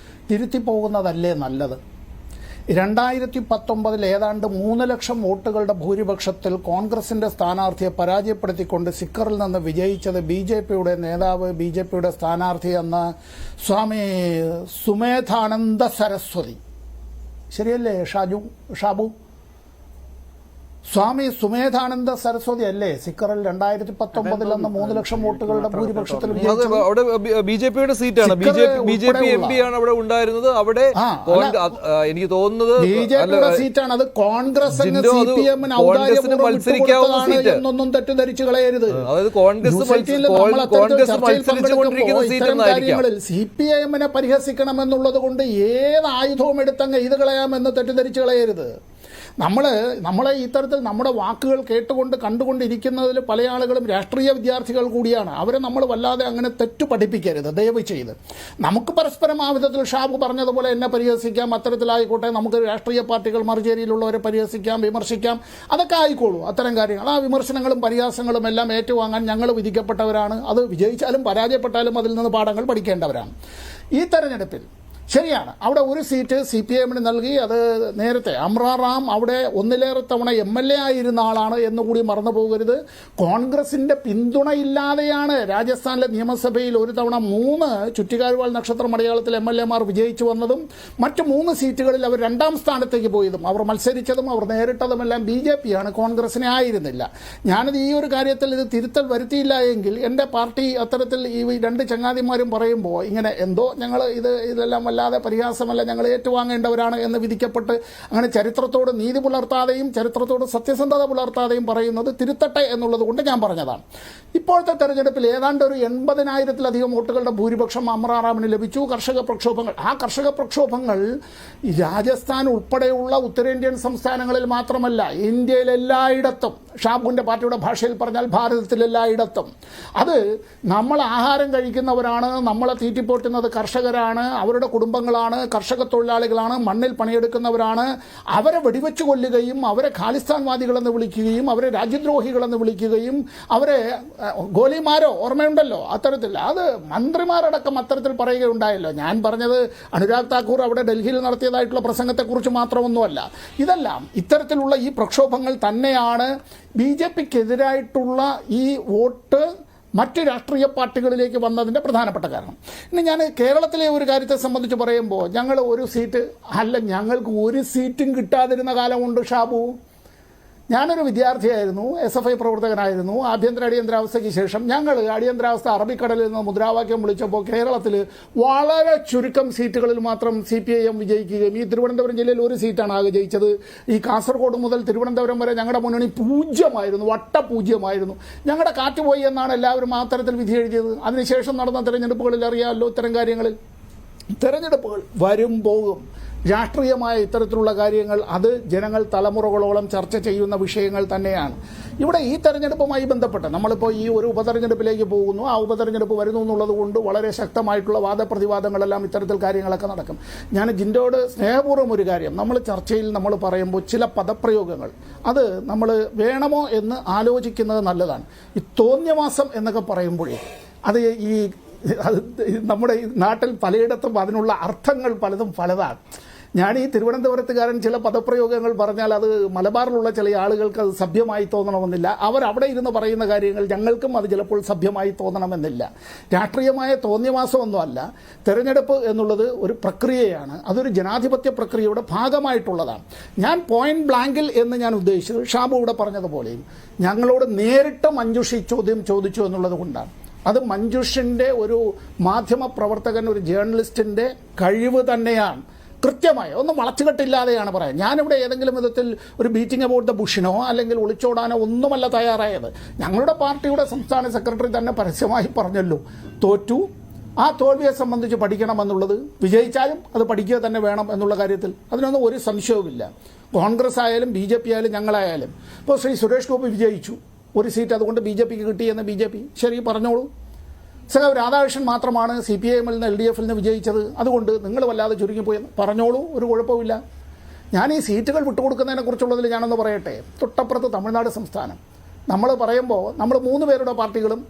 തിരുത്തിപ്പോകുന്നതല്ലേ നല്ലത്? 2019 ഏതാണ്ട് 3 ലക്ഷം വോട്ടുകളുടെ ഭൂരിപക്ഷത്തിൽ കോൺഗ്രസിന്റെ സ്ഥാനാർത്ഥിയെ പരാജയപ്പെടുത്തിക്കൊണ്ട് സിക്കറിൽ നിന്ന് വിജയിച്ചത് BJPയുടെ നേതാവ്, BJPയുടെ സ്ഥാനാർത്ഥി എന്ന സ്വാമി സുമേധാനന്ദ സരസ്വതി, ശരിയല്ലേ ഷാബു? സ്വാമി സുമേധാനന്ദ സരസ്വതി അല്ലേ സിക്കറിൽ 2019 എന്ന 3 ലക്ഷം വോട്ടുകളുടെ ഭൂരിപക്ഷത്തിൽ അവിടെ BJPയുടെ സീറ്റാണ്. BJP MP ആണ് അവിടെ ഉണ്ടായിരുന്നത്. അവിടെ എനിക്ക് തോന്നുന്നത് BJPയുടെ സീറ്റാണ്. അത് കോൺഗ്രസ് എന്നൊന്നും തെറ്റിദ്ധരിച്ചു കളയരുത്. CPIMനെ പരിഹസിക്കണമെന്നുള്ളത് കൊണ്ട് ഏത് ആയുധവും എടുത്തങ്ങ് ഇത് കളയാമെന്ന് തെറ്റിദ്ധരിച്ചു കളയരുത്. നമ്മളെ ഇത്തരത്തിൽ നമ്മുടെ വാക്കുകൾ കേട്ടുകൊണ്ട് കണ്ടുകൊണ്ടിരിക്കുന്നതിൽ പല ആളുകളും രാഷ്ട്രീയ വിദ്യാർത്ഥികൾ കൂടിയാണ്. അവരെ നമ്മൾ വല്ലാതെ അങ്ങനെ തെറ്റു പഠിപ്പിക്കരുത് ദയവ് ചെയ്ത്. നമുക്ക് പരസ്പരം ആ വിധത്തിൽ ഷാബു പറഞ്ഞതുപോലെ എന്നെ പരിഹസിക്കാം, അത്തരത്തിലായിക്കോട്ടെ, നമുക്ക് രാഷ്ട്രീയ പാർട്ടികൾ മറുചേരിയിലുള്ളവരെ പരിഹസിക്കാം, വിമർശിക്കാം, അതൊക്കെ ആയിക്കോളൂ. അത്തരം കാര്യങ്ങൾ, ആ വിമർശനങ്ങളും പരിഹാസങ്ങളും എല്ലാം ഏറ്റുവാങ്ങാൻ ഞങ്ങൾ വിധിക്കപ്പെട്ടവരാണ്. അത് വിജയിച്ചാലും പരാജയപ്പെട്ടാലും അതിൽ നിന്ന് പാഠങ്ങൾ പഠിക്കേണ്ടവരാണ്. ഈ തെരഞ്ഞെടുപ്പിൽ ശരിയാണ്, അവിടെ ഒരു സീറ്റ് CPIM നൽകി. അത് നേരത്തെ അമ്രാറാം അവിടെ ഒന്നിലേറെ തവണ MLA ആയിരുന്ന ആളാണ് എന്നുകൂടി മറന്നു പോകരുത്. കോൺഗ്രസിന്റെ പിന്തുണയില്ലാതെയാണ് രാജസ്ഥാനിലെ നിയമസഭയിൽ ഒരു തവണ 3 ചുറ്റിക്കാരുവാൾ നക്ഷത്രം അടയാളത്തിൽ MLA വിജയിച്ചു വന്നതും മറ്റു 3 സീറ്റുകളിൽ അവർ 2ാം സ്ഥാനത്തേക്ക് പോയതും. അവർ മത്സരിച്ചതും അവർ നേരിട്ടതുമെല്ലാം BJP ആണ്, കോൺഗ്രസിനെ ആയിരുന്നില്ല. ഞാനത് ഈ ഒരു കാര്യത്തിൽ ഇത് തിരുത്തൽ വരുത്തിയില്ല എങ്കിൽ എൻ്റെ പാർട്ടി അത്തരത്തിൽ ഈ 2 ചങ്ങാതിമാരും പറയുമ്പോൾ ഇങ്ങനെ എന്തോ ഞങ്ങൾ ഇതെല്ലാം അല്ലാതെ പരിഹാസമല്ല, ഞങ്ങൾ ഏറ്റുവാങ്ങേണ്ടവരാണ് എന്ന് വിധിക്കപ്പെട്ട് അങ്ങനെ ചരിത്രത്തോട് നീതി പുലർത്താതെയും ചരിത്രത്തോട് സത്യസന്ധത പുലർത്താതെയും പറയുന്നത് തിരുത്തട്ടെ എന്നുള്ളത് കൊണ്ട് ഞാൻ പറഞ്ഞതാണ്. ഇപ്പോഴത്തെ തെരഞ്ഞെടുപ്പിൽ ഏതാണ്ട് ഒരു 80,000-ലധികം വോട്ടുകളുടെ ഭൂരിപക്ഷം അമ്രാറാമിന് ലഭിച്ചു. കർഷക പ്രക്ഷോഭങ്ങൾ, ആ കർഷക പ്രക്ഷോഭങ്ങൾ രാജസ്ഥാൻ ഉൾപ്പെടെയുള്ള ഉത്തരേന്ത്യൻ സംസ്ഥാനങ്ങളിൽ മാത്രമല്ല, ഇന്ത്യയിൽ എല്ലായിടത്തും, ഷാബുവിൻ്റെ പാർട്ടിയുടെ ഭാഷയിൽ പറഞ്ഞാൽ ഭാരതത്തിലെല്ലായിടത്തും. അത് നമ്മൾ ആഹാരം കഴിക്കുന്നവരാണ്, നമ്മളെ തീറ്റിപ്പോറ്റുന്നത് കർഷകരാണ്, അവരുടെ കുടുംബങ്ങളാണ്, കർഷക തൊഴിലാളികളാണ്, മണ്ണിൽ പണിയെടുക്കുന്നവരാണ്. അവരെ വെടിവെച്ച് കൊല്ലുകയും അവരെ ഖാലിസ്ഥാൻവാദികളെന്ന് വിളിക്കുകയും അവരെ രാജ്യദ്രോഹികളെന്ന് വിളിക്കുകയും അവരെ ഗോലിമാരോ ഓർമ്മയുണ്ടല്ലോ അത്തരത്തിൽ, അത് മന്ത്രിമാരടക്കം അത്തരത്തിൽ പറയുകയുണ്ടായല്ലോ. ഞാൻ പറഞ്ഞത് അനുരാഗ് താക്കൂർ അവിടെ ഡൽഹിയിൽ നടത്തിയതായിട്ടുള്ള പ്രസംഗത്തെക്കുറിച്ച് മാത്രമൊന്നുമല്ല. ഇതെല്ലാം ഇത്തരത്തിലുള്ള ഈ പ്രക്ഷോഭങ്ങൾ തന്നെയാണ് BJPക്കെതിരായിട്ടുള്ള ഈ വോട്ട് മറ്റ് രാഷ്ട്രീയ പാർട്ടികളിലേക്ക് വന്നതിൻ്റെ പ്രധാനപ്പെട്ട കാരണം. ഇനി ഞാൻ കേരളത്തിലെ ഒരു കാര്യത്തെ സംബന്ധിച്ച് പറയുമ്പോൾ, ഞങ്ങൾ ഒരു സീറ്റ് അല്ല, ഞങ്ങൾക്ക് ഒരു സീറ്റും കിട്ടാതിരുന്ന കാലമുണ്ട് ഷാബു. ഞാനൊരു വിദ്യാർത്ഥിയായിരുന്നു, SFI പ്രവർത്തകനായിരുന്നു. ആഭ്യന്തര അടിയന്തരാവസ്ഥയ്ക്ക് ശേഷം ഞങ്ങൾ അടിയന്തരാവസ്ഥ അറബിക്കടലിൽ നിന്ന് മുദ്രാവാക്യം വിളിച്ചപ്പോൾ കേരളത്തിൽ വളരെ ചുരുക്കം സീറ്റുകളിൽ മാത്രം CPIM വിജയിക്കുകയും, ഈ തിരുവനന്തപുരം ജില്ലയിൽ ഒരു സീറ്റാണ് ആകെ ജയിച്ചത്. ഈ കാസർഗോഡ് മുതൽ തിരുവനന്തപുരം വരെ ഞങ്ങളുടെ മുന്നണി 0 വട്ടപൂജ്യമായിരുന്നു. ഞങ്ങളുടെ കാറ്റ് പോയി എന്നാണ് എല്ലാവരും ആ തരത്തിൽ വിധി എഴുതിയത്. അതിനുശേഷം നടന്ന തെരഞ്ഞെടുപ്പുകളിൽ അറിയാമല്ലോ ഇത്തരം കാര്യങ്ങളിൽ. തെരഞ്ഞെടുപ്പുകൾ വരും പോകും. രാഷ്ട്രീയമായ ഇത്തരത്തിലുള്ള കാര്യങ്ങൾ അത് ജനങ്ങൾ തലമുറകളോളം ചർച്ച ചെയ്യുന്ന വിഷയങ്ങൾ തന്നെയാണ്. ഇവിടെ ഈ തെരഞ്ഞെടുപ്പുമായി ബന്ധപ്പെട്ട് നമ്മളിപ്പോൾ ഈ ഒരു ഉപതെരഞ്ഞെടുപ്പിലേക്ക് പോകുന്നു. ആ ഉപതെരഞ്ഞെടുപ്പ് വരുന്നു എന്നുള്ളത് കൊണ്ട് വളരെ ശക്തമായിട്ടുള്ള വാദപ്രതിവാദങ്ങളെല്ലാം ഇത്തരത്തിൽ കാര്യങ്ങളൊക്കെ നടക്കും. ഞാൻ ജിൻഡോട് സ്നേഹപൂർവ്വം ഒരു കാര്യം, നമ്മൾ ചർച്ചയിൽ നമ്മൾ പറയുമ്പോൾ ചില പദപ്രയോഗങ്ങൾ അത് നമ്മൾ വേണമോ എന്ന് ആലോചിക്കുന്നത് നല്ലതാണ്. ഈ തോന്നിയമാസം എന്നൊക്കെ പറയുമ്പോഴേ അത് നമ്മുടെ ഈ നാട്ടിൽ പലയിടത്തും അതിനുള്ള അർത്ഥങ്ങൾ പലതും പലതാണ്. ഞാൻ ഈ തിരുവനന്തപുരത്തുകാരൻ ചില പദപ്രയോഗങ്ങൾ പറഞ്ഞാൽ അത് മലബാറിലുള്ള ചില ആളുകൾക്ക് അത് സഭ്യമായി തോന്നണമെന്നില്ല. അവരവിടെ ഇരുന്ന് പറയുന്ന കാര്യങ്ങൾ ഞങ്ങൾക്കും അത് ചിലപ്പോൾ സഭ്യമായി തോന്നണമെന്നില്ല. രാഷ്ട്രീയമായ തോന്നിയവാസമൊന്നുമല്ല. തെരഞ്ഞെടുപ്പ് എന്നുള്ളത് ഒരു പ്രക്രിയയാണ്. അതൊരു ജനാധിപത്യ പ്രക്രിയയുടെ ഭാഗമായിട്ടുള്ളതാണ്. ഞാൻ പോയിന്റ് ബ്ലാങ്കിൽ എന്ന് ഞാൻ ഉദ്ദേശിച്ചത് ഷാബു ഇവിടെ പറഞ്ഞതുപോലെയും ഞങ്ങളോട് നേരിട്ട് മഞ്ജുഷി ചോദ്യം ചോദിച്ചു എന്നുള്ളത് കൊണ്ടാണ്. അത് മഞ്ജുഷിൻ്റെ ഒരു മാധ്യമ പ്രവർത്തകൻ, ഒരു ജേർണലിസ്റ്റിൻ്റെ കഴിവ് തന്നെയാണ്. കൃത്യമായി ഒന്നും വളച്ചുകെട്ടില്ലാതെയാണ് പറയാൻ. ഞാനിവിടെ ഏതെങ്കിലും വിധത്തിൽ ഒരു ബീറ്റിംഗ് അബൌട്ട് ദ ബുഷിനോ അല്ലെങ്കിൽ ഒളിച്ചോടാനോ ഒന്നുമല്ല തയ്യാറായത്. ഞങ്ങളുടെ പാർട്ടിയുടെ സംസ്ഥാന സെക്രട്ടറി തന്നെ പരസ്യമായി പറഞ്ഞല്ലോ, തോറ്റു, ആ തോൽവിയെ സംബന്ധിച്ച് പഠിക്കണമെന്നുള്ളത്, വിജയിച്ചാലും അത് പഠിക്കുക തന്നെ വേണം എന്നുള്ള കാര്യത്തിൽ അതിനൊന്നും ഒരു സംശയവുമില്ല. കോൺഗ്രസ് ആയാലും BJP ആയാലും ഞങ്ങളായാലും. ഇപ്പോൾ ശ്രീ സുരേഷ് ഗോപി വിജയിച്ചു, ഒരു സീറ്റ് അതുകൊണ്ട് BJPക്ക് കിട്ടിയെന്ന് BJP ശരി പറഞ്ഞോളൂ. സഖാവ് രാധാകൃഷ്ണൻ മാത്രമാണ് CPIMൽ നിന്ന് LDFൽ നിന്ന് വിജയിച്ചത്, അതുകൊണ്ട് നിങ്ങൾ വല്ലാതെ ചുരുങ്ങിപ്പോയെന്ന് പറഞ്ഞോളൂ, ഒരു കുഴപ്പമില്ല. ഞാൻ ഈ സീറ്റുകൾ വിട്ടുകൊടുക്കുന്നതിനെ കുറിച്ചുള്ളതിൽ ഞാനൊന്ന് പറയട്ടെ. തൊട്ടപ്പുറത്ത് തമിഴ്നാട് സംസ്ഥാനം നമ്മൾ പറയുമ്പോൾ നമ്മൾ 3 പേരുടെ പാർട്ടികളും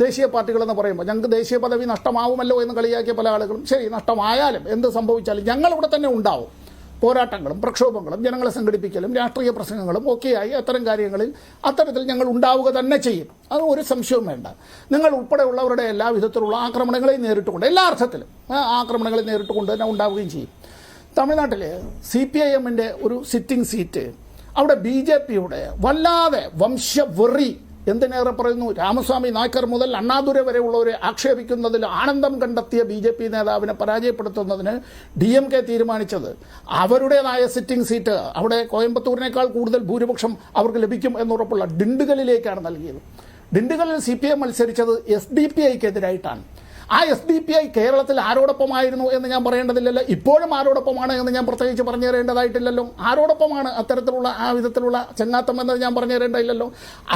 ദേശീയ പാർട്ടികളെന്ന് പറയുമ്പോൾ ഞങ്ങൾക്ക് ദേശീയ പദവി നഷ്ടമാവുമല്ലോ എന്ന് കളിയാക്കിയ പല ആളുകളും. ശരി, നഷ്ടമായാലും എന്ത് സംഭവിച്ചാലും ഞങ്ങളിവിടെ തന്നെ ഉണ്ടാവും. പോരാട്ടങ്ങളും പ്രക്ഷോഭങ്ങളും ജനങ്ങളെ സംഘടിപ്പിക്കലും രാഷ്ട്രീയ പ്രസംഗങ്ങളും ഒക്കെയായി അത്തരം കാര്യങ്ങളിൽ അത്തരത്തിൽ ഞങ്ങൾ ഉണ്ടാവുക തന്നെ ചെയ്യും. അത് ഒരു സംശയവും വേണ്ട. നിങ്ങൾ ഉൾപ്പെടെയുള്ളവരുടെ എല്ലാ വിധത്തിലുള്ള ആക്രമണങ്ങളെയും നേരിട്ടുകൊണ്ട്, എല്ലാ അർത്ഥത്തിലും ആക്രമണങ്ങളെ നേരിട്ടുകൊണ്ട് തന്നെ ഉണ്ടാവുകയും ചെയ്യും. തമിഴ്നാട്ടിൽ CPIMൻ്റെ ഒരു സിറ്റിംഗ് സീറ്റ് അവിടെ BJPയുടെ വല്ലാതെ വംശവെറി, എന്തിനേറെ പറയുന്നു, രാമസ്വാമി നായ്ക്കർ മുതൽ അണ്ണാദുരൈ വരെയുള്ളവരെ ആക്ഷേപിക്കുന്നതിൽ ആനന്ദം കണ്ടെത്തിയ BJP നേതാവിനെ പരാജയപ്പെടുത്തുന്നതിന് DMK തീരുമാനിച്ചത് അവരുടേതായ സിറ്റിംഗ് സീറ്റ് അവിടെ കോയമ്പത്തൂരിനേക്കാൾ കൂടുതൽ ഭൂരിപക്ഷം അവർക്ക് ലഭിക്കും എന്നുറപ്പുള്ള ഡിണ്ടുഗലിലേക്കാണ് നൽകിയത്. ഡിണ്ടുഗലിൽ CPIM മത്സരിച്ചത് SDPIക്കെതിരായിട്ടാണ്. ആ SDPI കേരളത്തിൽ ആരോടൊപ്പമായിരുന്നു എന്ന് ഞാൻ പറയേണ്ടതില്ലല്ലോ. ഇപ്പോഴും ആരോടൊപ്പമാണ് എന്ന് ഞാൻ പ്രത്യേകിച്ച് പറഞ്ഞു തരേണ്ടതായിട്ടില്ലല്ലോ. ആരോടൊപ്പമാണ് അത്തരത്തിലുള്ള ആ വിധത്തിലുള്ള ചങ്ങാത്തം എന്ന് ഞാൻ പറഞ്ഞു തരേണ്ടതില്ലല്ലോ.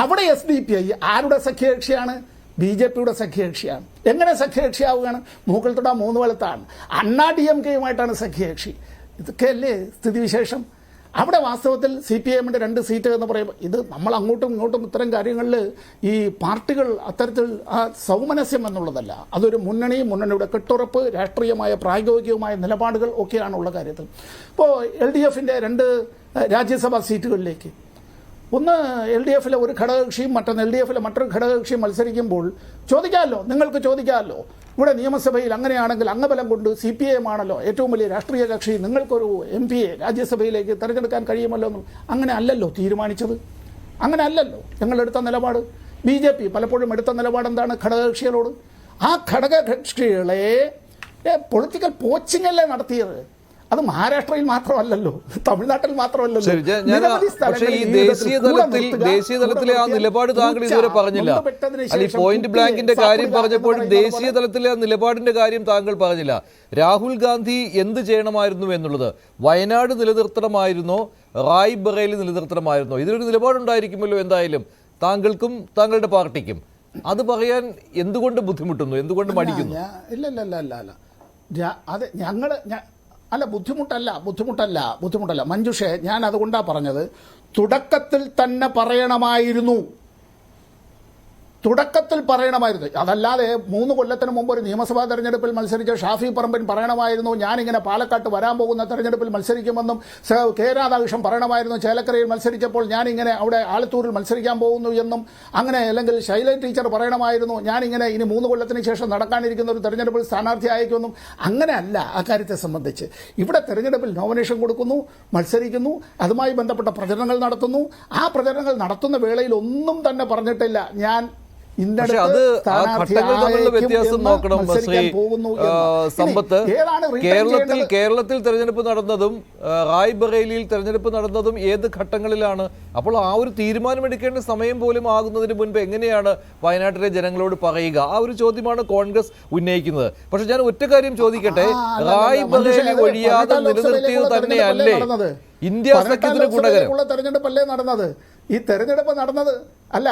അവിടെ SDPI ആരുടെ സഖ്യകക്ഷിയാണ്? BJPയുടെ സഖ്യകക്ഷിയാണ്. എങ്ങനെ സഖ്യകക്ഷിയാവുകയാണ്? മൂക്കിൽ തൊടാ മൂന്ന് വലത്താണ്. അണ്ണാ DMKയുമായിട്ടാണ് സഖ്യകക്ഷി. ഇതൊക്കെയല്ലേ സ്ഥിതിവിശേഷം? അവിടെ വാസ്തവത്തിൽ CPIഎമ്മിൻ്റെ 2 സീറ്റ് എന്ന് പറയുമ്പോൾ ഇത് നമ്മൾ അങ്ങോട്ടും ഇങ്ങോട്ടും ഇത്തരം കാര്യങ്ങളിൽ ഈ പാർട്ടികൾ അത്തരത്തിൽ ആ സൗമനസ്യം എന്നുള്ളതല്ല, അതൊരു മുന്നണിയുടെ കെട്ടുറപ്പ്, രാഷ്ട്രീയമായ പ്രായോഗികമായ നിലപാടുകൾ ഒക്കെയാണുള്ള കാര്യത്തിൽ. ഇപ്പോൾ LDFൻ്റെ 2 രാജ്യസഭാ സീറ്റുകളിലേക്ക് ഒന്ന് LDFിലെ ഒരു ഘടകകക്ഷിയും മറ്റൊന്ന് LDFിലെ മറ്റൊരു ഘടകകക്ഷിയും മത്സരിക്കുമ്പോൾ ചോദിക്കാമല്ലോ, നിങ്ങൾക്ക് ചോദിക്കാമല്ലോ, ഇവിടെ നിയമസഭയിൽ അങ്ങനെയാണെങ്കിൽ അംഗബലം കൊണ്ട് CPIഎം ആണല്ലോ ഏറ്റവും വലിയ രാഷ്ട്രീയ കക്ഷി, നിങ്ങൾക്കൊരു MPയെ രാജ്യസഭയിലേക്ക് തിരഞ്ഞെടുക്കാൻ കഴിയുമല്ലോ എന്ന്. അങ്ങനെ അല്ലല്ലോ തീരുമാനിച്ചത്, അങ്ങനെ അല്ലല്ലോ ഞങ്ങളെടുത്ത നിലപാട്. BJP പലപ്പോഴും എടുത്ത നിലപാട് എന്താണ്? ഘടകകക്ഷികളോട്. ആ ഘടകകക്ഷികളെ പൊളിറ്റിക്കൽ പോച്ചിങ്ങല്ലേ നടത്തിയത്. അത് മഹാരാഷ്ട്രയിൽ മാത്രമല്ലല്ലോ, തമിഴ്നാട്ടിൽ മാത്രമല്ലല്ലോ. പക്ഷേ ഈ ദേശീയ തലത്തിലെ ആ നിലപാട് താങ്കൾ ഇതുവരെ പറഞ്ഞില്ല. അല്ല, ഈ പോയിന്റ് ബ്ലാങ്കിന്റെ കാര്യം പറഞ്ഞപ്പോഴും ദേശീയ തലത്തിലെ ആ നിലപാടിന്റെ കാര്യം താങ്കൾ പറഞ്ഞില്ല. രാഹുൽ ഗാന്ധി എന്ത് ചെയ്യണമായിരുന്നു എന്നുള്ളത്, വയനാട് നിലനിർത്തണമായിരുന്നോ റായ് ബറേലി നിലനിർത്തണമായിരുന്നോ? ഇതിലൊരു നിലപാടുണ്ടായിരിക്കുമല്ലോ എന്തായാലും താങ്കൾക്കും താങ്കളുടെ പാർട്ടിക്കും. അത് പറയാൻ എന്തുകൊണ്ട് ബുദ്ധിമുട്ടുന്നു, എന്തുകൊണ്ട് മടിക്കുന്നു? ഇല്ല അത് ഞങ്ങൾ അല്ല, ബുദ്ധിമുട്ടല്ല മഞ്ജുഷേ, ഞാൻ അതുകൊണ്ടാണ് പറഞ്ഞത് തുടക്കത്തിൽ തന്നെ പറയണമായിരുന്നു. അതല്ലാതെ 3 കൊല്ലത്തിന് മുമ്പ് ഒരു നിയമസഭാ തെരഞ്ഞെടുപ്പിൽ മത്സരിച്ച ഷാഫി പറമ്പിൻ പറയണമായിരുന്നു ഞാനിങ്ങനെ പാലക്കാട്ട് വരാൻ പോകുന്ന തെരഞ്ഞെടുപ്പിൽ മത്സരിക്കുമെന്നും, കെ രാധാകൃഷ്ണൻ പറയണമായിരുന്നു ചേലക്കരയിൽ മത്സരിച്ചപ്പോൾ ഞാനിങ്ങനെ അവിടെ ആലത്തൂരിൽ മത്സരിക്കാൻ പോകുന്നു എന്നും, അങ്ങനെ അല്ലെങ്കിൽ ശൈല ടീച്ചർ പറയണമായിരുന്നു ഞാനിങ്ങനെ ഇനി 3 കൊല്ലത്തിന് ശേഷം നടക്കാനിരിക്കുന്ന ഒരു തെരഞ്ഞെടുപ്പിൽ സ്ഥാനാർത്ഥി അയക്കുമെന്നും. അങ്ങനെയല്ല അക്കാര്യത്തെ സംബന്ധിച്ച്. ഇവിടെ തെരഞ്ഞെടുപ്പിൽ നോമിനേഷൻ കൊടുക്കുന്നു, മത്സരിക്കുന്നു, അതുമായി ബന്ധപ്പെട്ട പ്രചരണങ്ങൾ നടത്തുന്നു. ആ പ്രചരണങ്ങൾ നടത്തുന്ന വേളയിൽ ഒന്നും തന്നെ പറഞ്ഞിട്ടില്ല ഞാൻ പക്ഷെ അത് ആ ഘട്ടങ്ങൾ തമ്മിലുള്ള വ്യത്യാസം നോക്കണം ശ്രീ സമ്പത്ത്. കേരളത്തിൽ തെരഞ്ഞെടുപ്പ് നടന്നതും റായ് ബറേലിയിൽ തെരഞ്ഞെടുപ്പ് നടന്നതും ഏത് ഘട്ടങ്ങളിലാണ്? അപ്പോൾ ആ ഒരു തീരുമാനമെടുക്കേണ്ട സമയം പോലും ആകുന്നതിന് മുൻപ് എങ്ങനെയാണ് വയനാട്ടിലെ ജനങ്ങളോട് പറയുക? ആ ഒരു ചോദ്യമാണ് കോൺഗ്രസ് ഉന്നയിക്കുന്നത്. പക്ഷെ ഞാൻ ഒറ്റ കാര്യം ചോദിക്കട്ടെ, റായ് ബറേലി ഒഴിയാതെ നിലനിർത്തിയത് തന്നെയല്ലേ ഇന്ത്യ സഖ്യത്തിന് ഗുണകരം? തെരഞ്ഞെടുപ്പല്ലേ നടന്നത്? ഈ തെരഞ്ഞെടുപ്പ് നടന്നത് അല്ല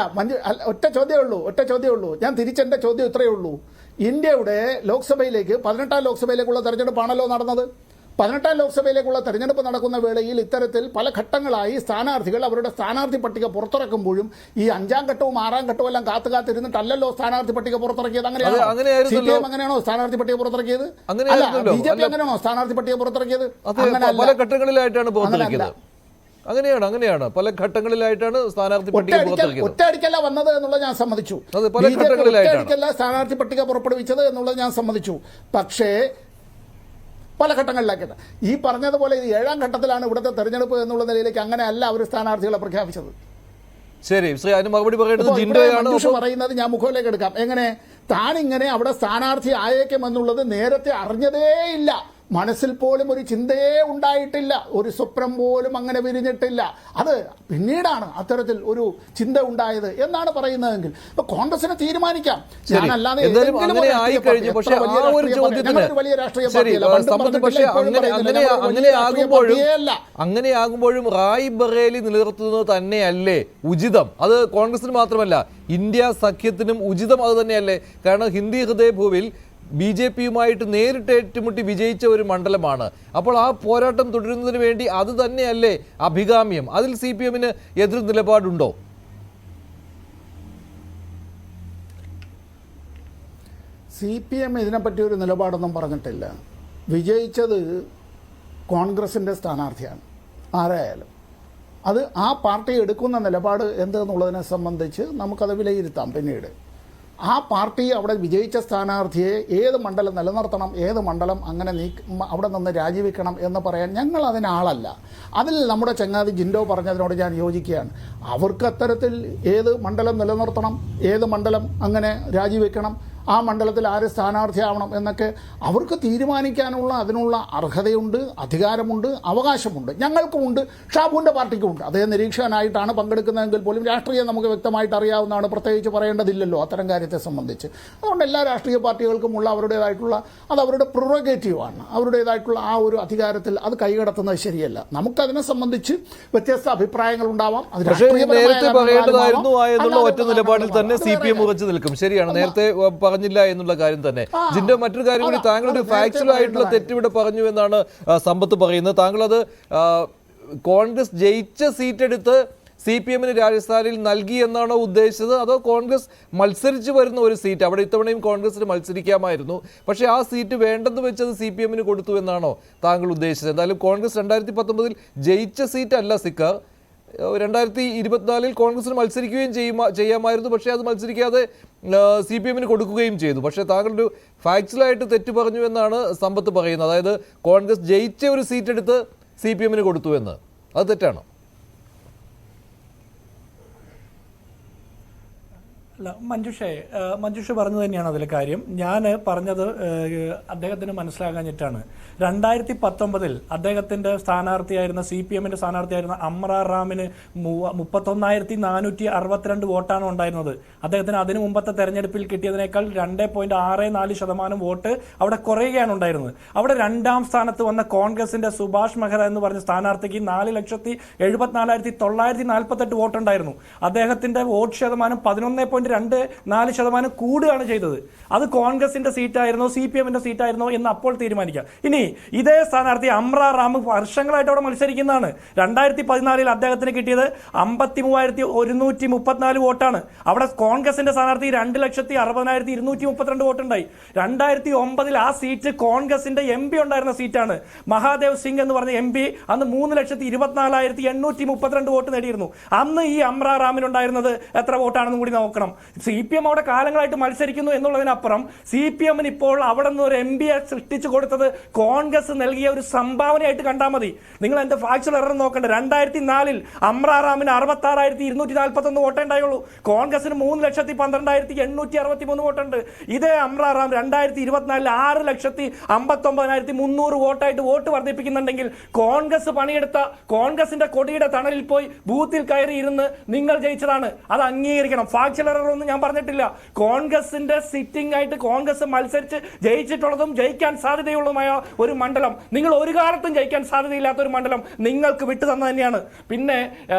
ഒറ്റ ചോദ്യമേ ഉള്ളൂ. ഞാൻ തിരിച്ചെന്റെ ചോദ്യം ഇത്രയേ ഉള്ളൂ. ഇന്ത്യയുടെ ലോക്സഭയിലേക്ക് 18ാം ലോക്സഭയിലേക്കുള്ള തെരഞ്ഞെടുപ്പാണല്ലോ നടന്നത്. 18ാം ലോക്സഭയിലേക്കുള്ള തെരഞ്ഞെടുപ്പ് നടക്കുന്ന വേളയിൽ ഇത്തരത്തിൽ പല ഘട്ടങ്ങളായി സ്ഥാനാർത്ഥികൾ അവരുടെ സ്ഥാനാർത്ഥി പട്ടിക പുറത്തിറക്കുമ്പോഴും ഈ 5ാം ഘട്ടവും 6ാം ഘട്ടവും എല്ലാം കാത്തിരുന്നിട്ടല്ലോ സ്ഥാനാർത്ഥി പട്ടിക പുറത്തിറക്കിയത്. CPIഎം അങ്ങനെയാണോ സ്ഥാനാർത്ഥി പട്ടിക പുറത്തിറക്കിയത്? BJP അങ്ങനെയാണോ സ്ഥാനാർത്ഥി പട്ടിക പുറത്തിറക്കിയത്? പല ഘട്ടങ്ങളിലായിട്ടാണ് പുറത്തിറക്കിയത്. അങ്ങനെയാണ് പല ഘട്ടങ്ങളിലായിട്ടാണ് സ്ഥാനാർത്ഥി പട്ടിക പുറത്തിറക്കിയത്. ഒറ്റയടിക്കല്ല വന്നത് എന്നുള്ളത് ഞാൻ സമ്മതിച്ചു. ഒറ്റയടിക്കല്ല സ്ഥാനാർത്ഥി പട്ടിക പുറപ്പെടുവിച്ചത് എന്നുള്ളത് ഞാൻ സമ്മതിച്ചു. പക്ഷേ പല ഘട്ടങ്ങളിലാക്കിയിട്ട് ഈ പറഞ്ഞതുപോലെ ഇത് 7ാം ഘട്ടത്തിലാണ് ഇവിടുത്തെ തെരഞ്ഞെടുപ്പ് എന്നുള്ള നിലയിലേക്ക് അങ്ങനെയല്ല അവർ സ്ഥാനാർത്ഥികളെ പ്രഖ്യാപിച്ചത്. ശരി, ശ്രീ അതിന് മറുപടി പറയേണ്ടത് ജിൻഡോയാണ്. പറയുന്നത് ഞാൻ മുഖവിലേക്ക് എടുക്കാം. എങ്ങനെ താനിങ്ങനെ അവിടെ സ്ഥാനാർത്ഥി ആയേക്കുമെന്നുള്ളത് നേരത്തെ അറിഞ്ഞതേയില്ല, മനസ്സിൽ പോലും ഒരു ചിന്തയേ ഉണ്ടായിട്ടില്ല, ഒരു സ്വപ്നം പോലും അങ്ങനെ വിരിഞ്ഞിട്ടില്ല. അത് പിന്നീടാണ് അത്തരത്തിൽ ഒരു ചിന്ത ഉണ്ടായത് എന്നാണ് പറയുന്നതെങ്കിൽ ഇപ്പൊ കോൺഗ്രസിന് തീരുമാനിക്കാം. ഞാനല്ലാതെ അങ്ങനെയാകുമ്പോഴും റായ് ബറേലി നിലനിർത്തുന്നത് തന്നെയല്ലേ ഉചിതം? അത് കോൺഗ്രസിന് മാത്രമല്ല ഇന്ത്യ സഖ്യത്തിനും ഉചിതം അത് തന്നെയല്ലേ? കാരണം ഹിന്ദി ഹൃദയഭൂവിൽ BJPയുമായിട്ട് നേരിട്ട് ഏറ്റുമുട്ടി വിജയിച്ച ഒരു മണ്ഡലമാണ്. അപ്പോൾ ആ പോരാട്ടം തുടരുന്നതിന് വേണ്ടി അത് തന്നെയല്ലേ അഭികാമ്യം? അതിൽ CPIഎമ്മിന് എതിർ നിലപാടുണ്ടോ? CPIഎം ഇതിനെപ്പറ്റി ഒരു നിലപാടൊന്നും പറഞ്ഞിട്ടില്ല. വിജയിച്ചത് കോൺഗ്രസിൻ്റെ സ്ഥാനാർത്ഥിയാണ് ആരായാലും. അത് ആ പാർട്ടി എടുക്കുന്ന നിലപാട് എന്തെന്നുള്ളതിനെ സംബന്ധിച്ച് നമുക്കത് വിലയിരുത്താം പിന്നീട്. ആ പാർട്ടി അവിടെ വിജയിച്ച സ്ഥാനാർത്ഥിയെ ഏത് മണ്ഡലം നിലനിർത്തണം, ഏത് മണ്ഡലം അങ്ങനെ അവിടെ നിന്ന് രാജിവെക്കണം എന്ന് പറയാൻ ഞങ്ങൾ അതിനാളല്ല. അതിൽ നമ്മുടെ ചങ്ങാതി ജിൻഡോ പറഞ്ഞതിനോട് ഞാൻ യോജിക്കുകയാണ്. അവർക്ക് അത്തരത്തിൽ ഏത് മണ്ഡലം നിലനിർത്തണം, ഏത് മണ്ഡലം അങ്ങനെ രാജിവെക്കണം, ആ മണ്ഡലത്തിൽ ആര് സ്ഥാനാർത്ഥിയാവണം എന്നൊക്കെ അവർക്ക് തീരുമാനിക്കാനുള്ള അതിനുള്ള അർഹതയുണ്ട്, അധികാരമുണ്ട്, അവകാശമുണ്ട്. ഞങ്ങൾക്കുമുണ്ട്, ഷാബുവിൻ്റെ പാർട്ടിക്കുമുണ്ട്. അദ്ദേഹം നിരീക്ഷകനായിട്ടാണ് പങ്കെടുക്കുന്നതെങ്കിൽ പോലും രാഷ്ട്രീയം നമുക്ക് വ്യക്തമായിട്ട് അറിയാവുന്നതാണ്, പ്രത്യേകിച്ച് പറയേണ്ടതില്ലല്ലോ അത്തരം കാര്യത്തെ സംബന്ധിച്ച്. അതുകൊണ്ട് എല്ലാ രാഷ്ട്രീയ പാർട്ടികൾക്കുമുള്ള അവരുടേതായിട്ടുള്ള അത് അവരുടെ പ്രിറോഗേറ്റീവാണ്. അവരുടേതായിട്ടുള്ള ആ ഒരു അധികാരത്തിൽ അത് കൈകടത്തുന്നത് ശരിയല്ല. നമുക്കതിനെ സംബന്ധിച്ച് വ്യത്യസ്ത അഭിപ്രായങ്ങൾ ഉണ്ടാവാം. അത് നേരത്തെ പറയേണ്ടതായിരുന്നു എന്നുള്ള ഒറ്റ നിലപാടിൽ തന്നെ CPM ഉറച്ചു നിൽക്കും. ശരിയാണ്, നേരത്തെ പറഞ്ഞില്ല എന്നുള്ള കാര്യം തന്നെ. ജിൻഡോ, മറ്റൊരു കാര്യം കൂടി, താങ്കളൊരു ഫാക്ച്വൽ ആയിട്ടുള്ള തെറ്റിവിടെ പറഞ്ഞു എന്നാണ് സമ്പത്ത് പറയുന്നത്. താങ്കളത് കോൺഗ്രസ് ജയിച്ച സീറ്റ് എടുത്ത് CPM-ന് രാജസ്ഥാനിൽ നൽകി എന്നാണോ ഉദ്ദേശിച്ചത്, അതോ കോൺഗ്രസ് മത്സരിച്ച് വരുന്ന ഒരു സീറ്റ്, അവിടെ ഇത്തവണയും കോൺഗ്രസിന് മത്സരിക്കാമായിരുന്നു, പക്ഷേ ആ സീറ്റ് വേണ്ടെന്ന് വെച്ചത് CPM-ന് കൊടുത്തു എന്നാണോ താങ്കൾ ഉദ്ദേശിച്ചത്? എന്തായാലും കോൺഗ്രസ് 2019 ജയിച്ച സീറ്റ് അല്ല സിക്കാർ. 2024 കോൺഗ്രസിന് മത്സരിക്കുകയും ചെയ്യാമായിരുന്നു, പക്ഷേ അത് മത്സരിക്കാതെ CPM-ന് കൊടുക്കുകയും ചെയ്തു. പക്ഷേ താങ്കളൊരു ഫാക്ച്വലായിട്ട് തെറ്റ് പറഞ്ഞു എന്നാണ് സമ്പത്ത് പറയുന്നത്. അതായത് കോൺഗ്രസ് ജയിച്ച ഒരു സീറ്റ് എടുത്ത് CPM-ന് കൊടുത്തു എന്ന്. അത് തെറ്റാണോ? അല്ല, മഞ്ജുഷ പറഞ്ഞു തന്നെയാണ് അതിലെ കാര്യം. ഞാൻ പറഞ്ഞത് അദ്ദേഹത്തിന് മനസ്സിലാകാഞ്ഞിട്ടാണ്. 2019 അദ്ദേഹത്തിന്റെ സ്ഥാനാർത്ഥിയായിരുന്ന CPM-ന്റെ സ്ഥാനാർത്ഥിയായിരുന്ന അമ്രാർ റാമിന് 31,462 വോട്ടാണ് ഉണ്ടായിരുന്നത്. അദ്ദേഹത്തിന് അതിനു മുമ്പത്തെ തെരഞ്ഞെടുപ്പിൽ കിട്ടിയതിനേക്കാൾ 2.64% വോട്ട് അവിടെ കുറയുകയാണ് ഉണ്ടായിരുന്നത്. അവിടെ രണ്ടാം സ്ഥാനത്ത് വന്ന കോൺഗ്രസിന്റെ സുഭാഷ് മെഹ്റ എന്ന് പറഞ്ഞ സ്ഥാനാർത്ഥിക്ക് 4,74,948 വോട്ടുണ്ടായിരുന്നു. അദ്ദേഹത്തിന്റെ വോട്ട് ശതമാനം 11.24% കൂടുകയാണ് ചെയ്തത്. അത് കോൺഗ്രസിന്റെ സീറ്റായിരുന്നോ CPM-ന്റെ സീറ്റായിരുന്നോ എന്ന് അപ്പോൾ തീരുമാനിക്കാം. ഇനി ഇതേ സ്ഥാനാർത്ഥി അമ്രാർ റാം വർഷങ്ങളായിട്ട് അവിടെ മത്സരിക്കുന്നതാണ്. 2014 അദ്ദേഹത്തിന് കിട്ടിയത് 53,134 വോട്ടാണ്. അവിടെ കോൺഗ്രസിന്റെ സ്ഥാനാർത്ഥി 2,60,232 വോട്ടുണ്ടായി. 2009 ആ സീറ്റ് കോൺഗ്രസിന്റെ MP ഉണ്ടായിരുന്ന സീറ്റാണ്. മഹാദേവ് സിംഗ് എന്ന് പറഞ്ഞ MP അന്ന് 3,24,832 വോട്ട് നേടിയിരുന്നു. അന്ന് ഈ അമ്രാർ റാമിനുണ്ടായിരുന്നത് എത്ര വോട്ടാണെന്നും കൂടി നോക്കണം. CPM അവിടെ കാലങ്ങളായിട്ട് മത്സരിക്കുന്നു എന്നുള്ളതിനപ്പുറം CPM-ന് ഇപ്പോൾ അവിടെ നിന്ന് ഒരു MP-യെ സൃഷ്ടിച്ചു കൊടുത്തത് കോൺഗ്രസ് നൽകിയ ഒരു സംഭാവനയായിട്ട് കണ്ടാൽ മതി. നിങ്ങൾ എന്റെ ഫാക്ച്വൽ എറർ നോക്കണ്ട. 2004 അമ്രാർ റാമിന് 66,241 വോട്ടേ ഉണ്ടായുള്ളൂ. കോൺഗ്രസിന് 3,12,863 വോട്ടുണ്ട്. ഇതേ അമ്രാർ റാം 2024 6,59,300 വോട്ടായിട്ട് വോട്ട് വർദ്ധിപ്പിക്കുന്നുണ്ടെങ്കിൽ കോൺഗ്രസ് പണിയെടുത്ത കോൺഗ്രസിന്റെ കൊടിയുടെ തണലിൽ പോയി ബൂത്തിൽ കയറി ഇരുന്ന് നിങ്ങൾ ജയിച്ചതാണ്. അത് അംഗീകരിക്കണം. ഫാക്ച്വൽ എറർ ഒന്നും ഞാൻ പറഞ്ഞിട്ടില്ല. കോൺഗ്രസിന്റെ സിറ്റിംഗ് ആയിട്ട് കോൺഗ്രസ് മത്സരിച്ച് ജയിച്ചിട്ടുള്ളതും ജയിക്കാൻ സാധ്യതയുള്ളതുമായ ഒരു മണ്ഡലം, നിങ്ങൾ ഒരു കാലത്തും ജയിക്കാൻ സാധ്യതയില്ലാത്ത ഒരു മണ്ഡലം നിങ്ങൾക്ക് വിട്ടു തന്ന തന്നെയാണ്. പിന്നെ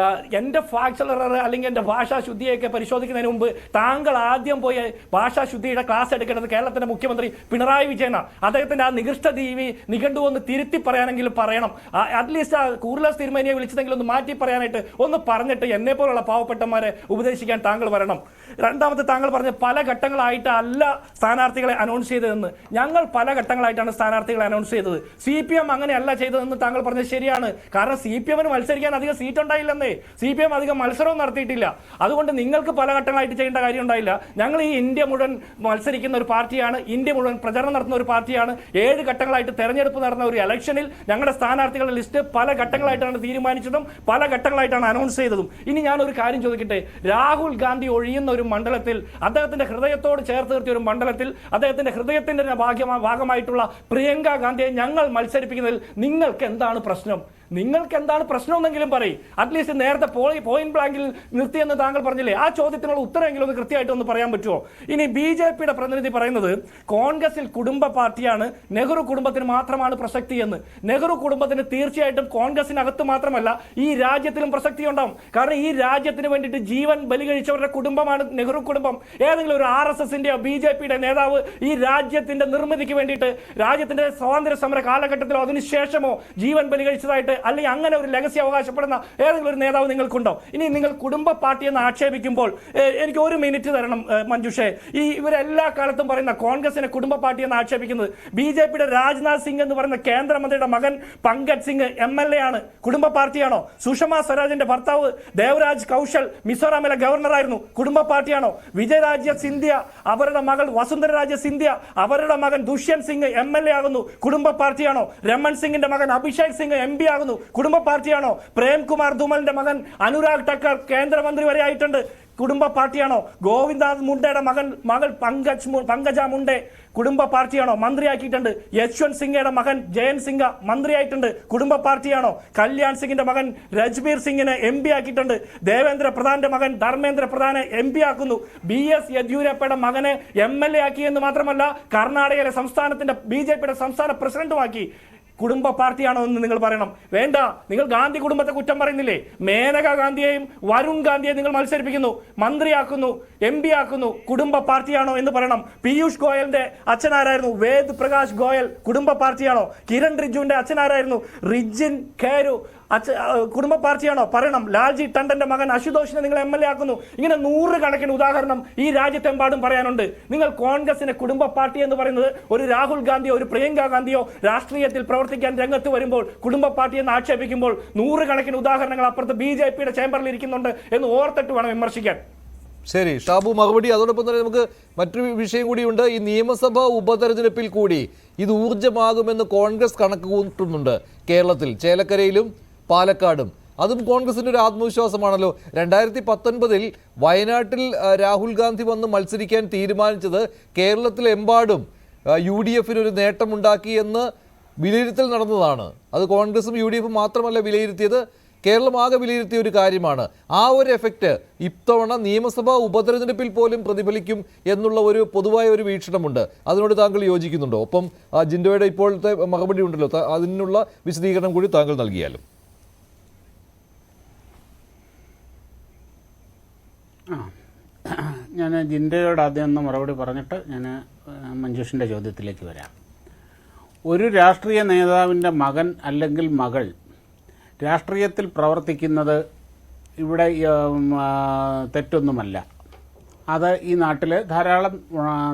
എന്റെ ഫാക്ച്വൽ എറർ അല്ലെങ്കിൽ എന്റെ ഭാഷാശുദ്ധിയൊക്കെ പരിശോധിക്കുന്നതിന് മുമ്പ് താങ്കൾ ആദ്യം പോയി ഭാഷാശുദ്ധിയുടെ ക്ലാസ് എടുക്കേണ്ടത് കേരളത്തിന്റെ മുഖ്യമന്ത്രി പിണറായി വിജയനാണ്. അദ്ദേഹത്തിന്റെ ആ നികൃഷ്ട നിഘണ്ടു ഒന്ന് തിരുത്തി പറയാനെങ്കിലും പറയണം. അറ്റ്ലീസ്റ്റ് ആ കൂർലസ് തിരുമേനിയെ വിളിച്ചതെങ്കിലും ഒന്ന് മാറ്റി പറയാനായിട്ട് ഒന്ന് പറഞ്ഞിട്ട് എന്നെ പോലുള്ള പാവപ്പെട്ടന്മാരെ ഉപദേശിക്കാൻ താങ്കൾ വരണം. രണ്ടാമത്തെ, താങ്കൾ പറഞ്ഞ പല ഘട്ടങ്ങളായിട്ട് അല്ല സ്ഥാനാർത്ഥികളെ അനൗൺസ് ചെയ്തതെന്ന്. ഞങ്ങൾ പല ഘട്ടങ്ങളായിട്ടാണ് സ്ഥാനാർത്ഥികളെ അനൗൺസ് ചെയ്തത്. CPM അങ്ങനെയല്ല ചെയ്തതെന്ന് താങ്കൾ പറഞ്ഞത് ശരിയാണ്. കാരണം CPM-ന് മത്സരിക്കാൻ അധികം സീറ്റ് ഉണ്ടായില്ലെന്നേ. CPM അധികം മത്സരവും നടത്തിയിട്ടില്ല. അതുകൊണ്ട് നിങ്ങൾക്ക് പല ഘട്ടങ്ങളായിട്ട് ചെയ്യേണ്ട കാര്യം ഉണ്ടായില്ല. ഞങ്ങൾ ഈ ഇന്ത്യ മുഴുവൻ മത്സരിക്കുന്ന ഒരു പാർട്ടിയാണ്, ഇന്ത്യ മുഴുവൻ പ്രചരണം നടത്തുന്ന ഒരു പാർട്ടിയാണ്. 7 ഘട്ടങ്ങളായിട്ട് തെരഞ്ഞെടുപ്പ് നടന്ന ഒരു ഇലക്ഷനിൽ ഞങ്ങളുടെ സ്ഥാനാർത്ഥികളുടെ ലിസ്റ്റ് പല ഘട്ടങ്ങളായിട്ടാണ് തീരുമാനിച്ചതും പല ഘട്ടങ്ങളായിട്ടാണ് അനൗൺസ് ചെയ്തതും. ഇനി ഞാനൊരു കാര്യം ചോദിക്കട്ടെ. രാഹുൽ ഗാന്ധി ഒഴിയുന്ന ഒരു മണ്ഡലത്തിൽ, അദ്ദേഹത്തിന്റെ ഹൃദയത്തോട് ചേർത്ത് നിർത്തിയ ഒരു മണ്ഡലത്തിൽ, അദ്ദേഹത്തിന്റെ ഹൃദയത്തിന്റെ ഭാഗമായിട്ടുള്ള പ്രിയങ്ക ഗാന്ധിയെ ഞങ്ങൾ മത്സരിപ്പിക്കുന്നതിൽ നിങ്ങൾക്ക് എന്താണ് പ്രശ്നം? നിങ്ങൾക്ക് എന്താണ് പ്രശ്നമെന്നെങ്കിലും പറയും. അറ്റ്ലീസ്റ്റ് നേരത്തെ പോയിന്റ് ബ്ലാങ്കിൽ നിർത്തിയെന്ന് താങ്കൾ പറഞ്ഞില്ലേ, ആ ചോദ്യത്തിനുള്ള ഉത്തരമെങ്കിലും ഒന്ന് കൃത്യമായിട്ട് ഒന്ന് പറയാൻ പറ്റുമോ? ഇനി BJP-യുടെ പ്രതിനിധി പറയുന്നത് കോൺഗ്രസിൽ കുടുംബ പാർട്ടിയാണ്, നെഹ്റു കുടുംബത്തിന് മാത്രമാണ് പ്രസക്തി എന്ന്. നെഹ്റു കുടുംബത്തിന് തീർച്ചയായിട്ടും കോൺഗ്രസിനകത്ത് മാത്രമല്ല ഈ രാജ്യത്തിലും പ്രസക്തി ഉണ്ടാവും. കാരണം ഈ രാജ്യത്തിന് വേണ്ടിയിട്ട് ജീവൻ ബലി കഴിച്ചവരുടെ കുടുംബമാണ് നെഹ്റു കുടുംബം. ഏതെങ്കിലും ഒരു RSS-ന്റെ BJP-യുടെ നേതാവ് ഈ രാജ്യത്തിന്റെ നിർമ്മിതിക്ക് വേണ്ടിയിട്ട്, രാജ്യത്തിന്റെ സ്വാതന്ത്ര്യ സമര കാലഘട്ടത്തിലോ അതിനുശേഷമോ ജീവൻ ബലി കഴിച്ചതായിട്ട് അല്ലെങ്കിൽ അങ്ങനെ ഒരു ലെഗസി അവകാശപ്പെടുന്ന ഏതെങ്കിലും ഒരു നേതാവ് നിങ്ങൾക്കുണ്ടോ? ഇനി നിങ്ങൾ കുടുംബ പാർട്ടി എന്ന് ആക്ഷേപിക്കുമ്പോൾ എനിക്ക് 1 മിനിറ്റ് തരണം മഞ്ജുഷേ. ഇവരെല്ലാ കാലത്തും പറയുന്ന കോൺഗ്രസിനെ കുടുംബ പാർട്ടി എന്ന് ആക്ഷേപിക്കുന്നത് BJP-യുടെ രാജ്നാഥ് സിംഗ് എന്ന് പറയുന്ന കേന്ദ്രമന്ത്രിയുടെ മകൻ പങ്കജ് സിംഗ് MLA ആണ്. കുടുംബ പാർട്ടിയാണോ? സുഷമ സ്വരാജിന്റെ ഭർത്താവ് ദേവരാജ് കൗശൽ മിസോറാമിലെ ഗവർണറായിരുന്നു. കുടുംബ പാർട്ടിയാണോ? വിജയരാജ്യ സിന്ധ്യ, അവരുടെ മകൾ വസുന്ധര രാജ സിന്ധ്യ, അവരുടെ മകൻ ദുഷ്യന്ത് സിംഗ് MLA ആകുന്നു. കുടുംബ പാർട്ടിയാണോ? രമൺ സിംഗിന്റെ മകൻ അഭിഷേക് സിംഗ് MP ആകുന്നു. കുടുംബ പാർട്ടിയാണോ? പ്രേംകുമാർ ധുമലിന്റെ മകൻ അനുരാഗ് ഠക്കർ കേന്ദ്രമന്ത്രി വരെ ആയിട്ടുണ്ട്. കുടുംബ പാർട്ടിയാണോ? ഗോവിന്ദനാഥ് മുണ്ടയുടെ മകൾ പങ്കജ മുണ്ടെ കുടുംബ പാർട്ടിയാണോ? മന്ത്രിയാക്കിയിട്ടുണ്ട്. യശ്വന്ത് സിംഗയുടെ മകൻ ജയൻ സിംഗ മന്ത്രിയായിട്ടുണ്ട്. കുടുംബ പാർട്ടിയാണോ? കല്യാൺ സിംഗിന്റെ മകൻ രജ്ബീർ സിംഗിനെ MP ആക്കിയിട്ടുണ്ട്. ദേവേന്ദ്ര പ്രധാന്റെ മകൻ ധർമ്മേന്ദ്ര പ്രധാനെ MP ആക്കുന്നു. BS യെദ്യൂരപ്പയുടെ മകനെ MLA ആക്കിയെന്ന് മാത്രമല്ല കർണാടകയിലെ സംസ്ഥാനത്തിന്റെ BJPയുടെ സംസ്ഥാന പ്രസിഡന്റുമാക്കി. കുടുംബ പാർട്ടിയാണോ എന്ന് നിങ്ങൾ പറയണം. വേണ്ട, നിങ്ങൾ ഗാന്ധി കുടുംബത്തെ കുറ്റം പറയുന്നില്ലേ? മേനക ഗാന്ധിയെയും വരുൺ ഗാന്ധിയെയും നിങ്ങൾ മത്സരിപ്പിക്കുന്നു, മന്ത്രിയാക്കുന്നു, MP ആക്കുന്നു. കുടുംബ പാർട്ടിയാണോ എന്ന് പറയണം. പീയൂഷ് ഗോയലിന്റെ അച്ഛനാരായിരുന്നു? വേദ് പ്രകാശ് ഗോയൽ കുടുംബ പാർട്ടിയാണോ? കിരൺ റിജുവിന്റെ അച്ഛനാരായിരുന്നു? റിജിൻ ഖേരു കുടുംബ പാർട്ടിയാണോ? പറയണം. ലാൽജി ടണ്ടന്റെ മകൻ അശുതോഷിനെ നിങ്ങൾ MLA ആക്കുന്നു. ഇങ്ങനെ 100 കണക്കിന് ഉദാഹരണം ഈ രാജ്യത്തെമ്പാടും പറയാനുണ്ട്. നിങ്ങൾ കോൺഗ്രസിനെ കുടുംബ പാർട്ടി എന്ന് പറയുന്നത് ഒരു രാഹുൽ ഗാന്ധിയോ ഒരു പ്രിയങ്ക ഗാന്ധിയോ രാഷ്ട്രീയത്തിൽ പ്രവർത്തിക്കാൻ രംഗത്ത് വരുമ്പോൾ കുടുംബ പാർട്ടി എന്ന് ആക്ഷേപിക്കുമ്പോൾ 100 കണക്കിന് ഉദാഹരണങ്ങൾ അപ്പുറത്ത് BJPയുടെ ചേംബറിൽ ഇരിക്കുന്നുണ്ട് എന്ന് ഓർത്തിട്ട് വേണം വിമർശിക്കാൻ. ശരി ഷാബു, മറുപടി. അതോടൊപ്പം തന്നെ നമുക്ക് മറ്റൊരു വിഷയം കൂടിയുണ്ട്. ഈ നിയമസഭാ ഉപതെരഞ്ഞെടുപ്പിൽ കൂടി ഇത് ഊർജ്ജമാകുമെന്ന് കോൺഗ്രസ് കണക്ക് കൂട്ടുന്നുണ്ട്. കേരളത്തിൽ ചേലക്കരയിലും പാലക്കാടും അതും കോൺഗ്രസിന്റെ ഒരു ആത്മവിശ്വാസമാണല്ലോ. 2019 വയനാട്ടിൽ രാഹുൽ ഗാന്ധി വന്ന് മത്സരിക്കാൻ തീരുമാനിച്ചത് കേരളത്തിലെമ്പാടും UDFന് ഒരു നേട്ടമുണ്ടാക്കി എന്ന് വിലയിരുത്തൽ നടന്നതാണ്. അത് കോൺഗ്രസും UDFും മാത്രമല്ല വിലയിരുത്തിയത്, കേരളം ആകെ വിലയിരുത്തിയ ഒരു കാര്യമാണ്. ആ ഒരു എഫക്റ്റ് ഇത്തവണ നിയമസഭാ ഉപതെരഞ്ഞെടുപ്പിൽ പോലും പ്രതിഫലിക്കും എന്നുള്ള ഒരു പൊതുവായ ഒരു വീക്ഷണമുണ്ട്. അതിനോട് താങ്കൾ യോജിക്കുന്നുണ്ടോ? ഒപ്പം ജിൻഡോയുടെ ഇപ്പോഴത്തെ മറുപടി ഉണ്ടല്ലോ, അതിനുള്ള വിശദീകരണം കൂടി താങ്കൾ നൽകിയാലും. ഞാൻ ജിൻഡോയോട് ആദ്യം ഒന്ന് മറുപടി പറഞ്ഞിട്ട് ഞാൻ മഞ്ജുഷിൻ്റെ ചോദ്യത്തിലേക്ക് വരാം. ഒരു രാഷ്ട്രീയ നേതാവിൻ്റെ മകൻ അല്ലെങ്കിൽ മകൾ രാഷ്ട്രീയത്തിൽ പ്രവർത്തിക്കുന്നത് ഇവിടെ തെറ്റൊന്നുമല്ല. അത് ഈ നാട്ടിൽ ധാരാളം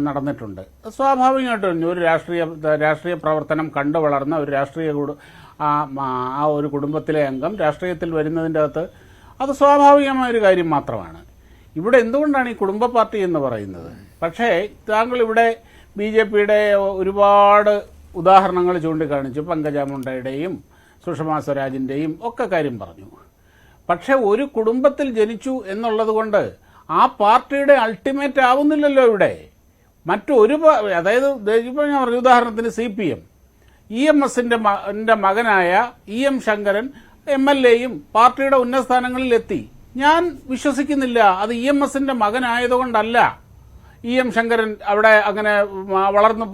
നടന്നിട്ടുണ്ട്. സ്വാഭാവികമായിട്ടും ഒരു രാഷ്ട്രീയ പ്രവർത്തനം കണ്ടു വളർന്ന ഒരു ആ ഒരു കുടുംബത്തിലെ അംഗം രാഷ്ട്രീയത്തിൽ വരുന്നതിൻ്റെ അകത്ത് അത് സ്വാഭാവികമായൊരു കാര്യം മാത്രമാണ്. ഇവിടെ എന്തുകൊണ്ടാണ് ഈ കുടുംബ പാർട്ടി എന്ന് പറയുന്നത്? പക്ഷേ താങ്കൾ ഇവിടെ BJPയുടെ ഒരുപാട് ഉദാഹരണങ്ങൾ ചൂണ്ടിക്കാണിച്ചു. പങ്കജ മുണ്ടയുടെയും സുഷമ സ്വരാജിൻ്റെയും ഒക്കെ കാര്യം പറഞ്ഞു. പക്ഷെ ഒരു കുടുംബത്തിൽ ജനിച്ചു എന്നുള്ളത് കൊണ്ട് ആ പാർട്ടിയുടെ അൾട്ടിമേറ്റ് ആവുന്നില്ലല്ലോ ഇവിടെ. മറ്റൊരു അതായത് ഇപ്പോൾ ഞാൻ പറഞ്ഞു, ഉദാഹരണത്തിന് CPM EMSന്റെ മകനായ EM ശങ്കരൻ MLAയും പാർട്ടിയുടെ ഉന്നത സ്ഥാനങ്ങളിൽ എത്തി. ഞാൻ വിശ്വസിക്കുന്നില്ല അത് EMSന്റെ മകനായതുകൊണ്ടല്ല EM ശങ്കരൻ അവിടെ അങ്ങനെ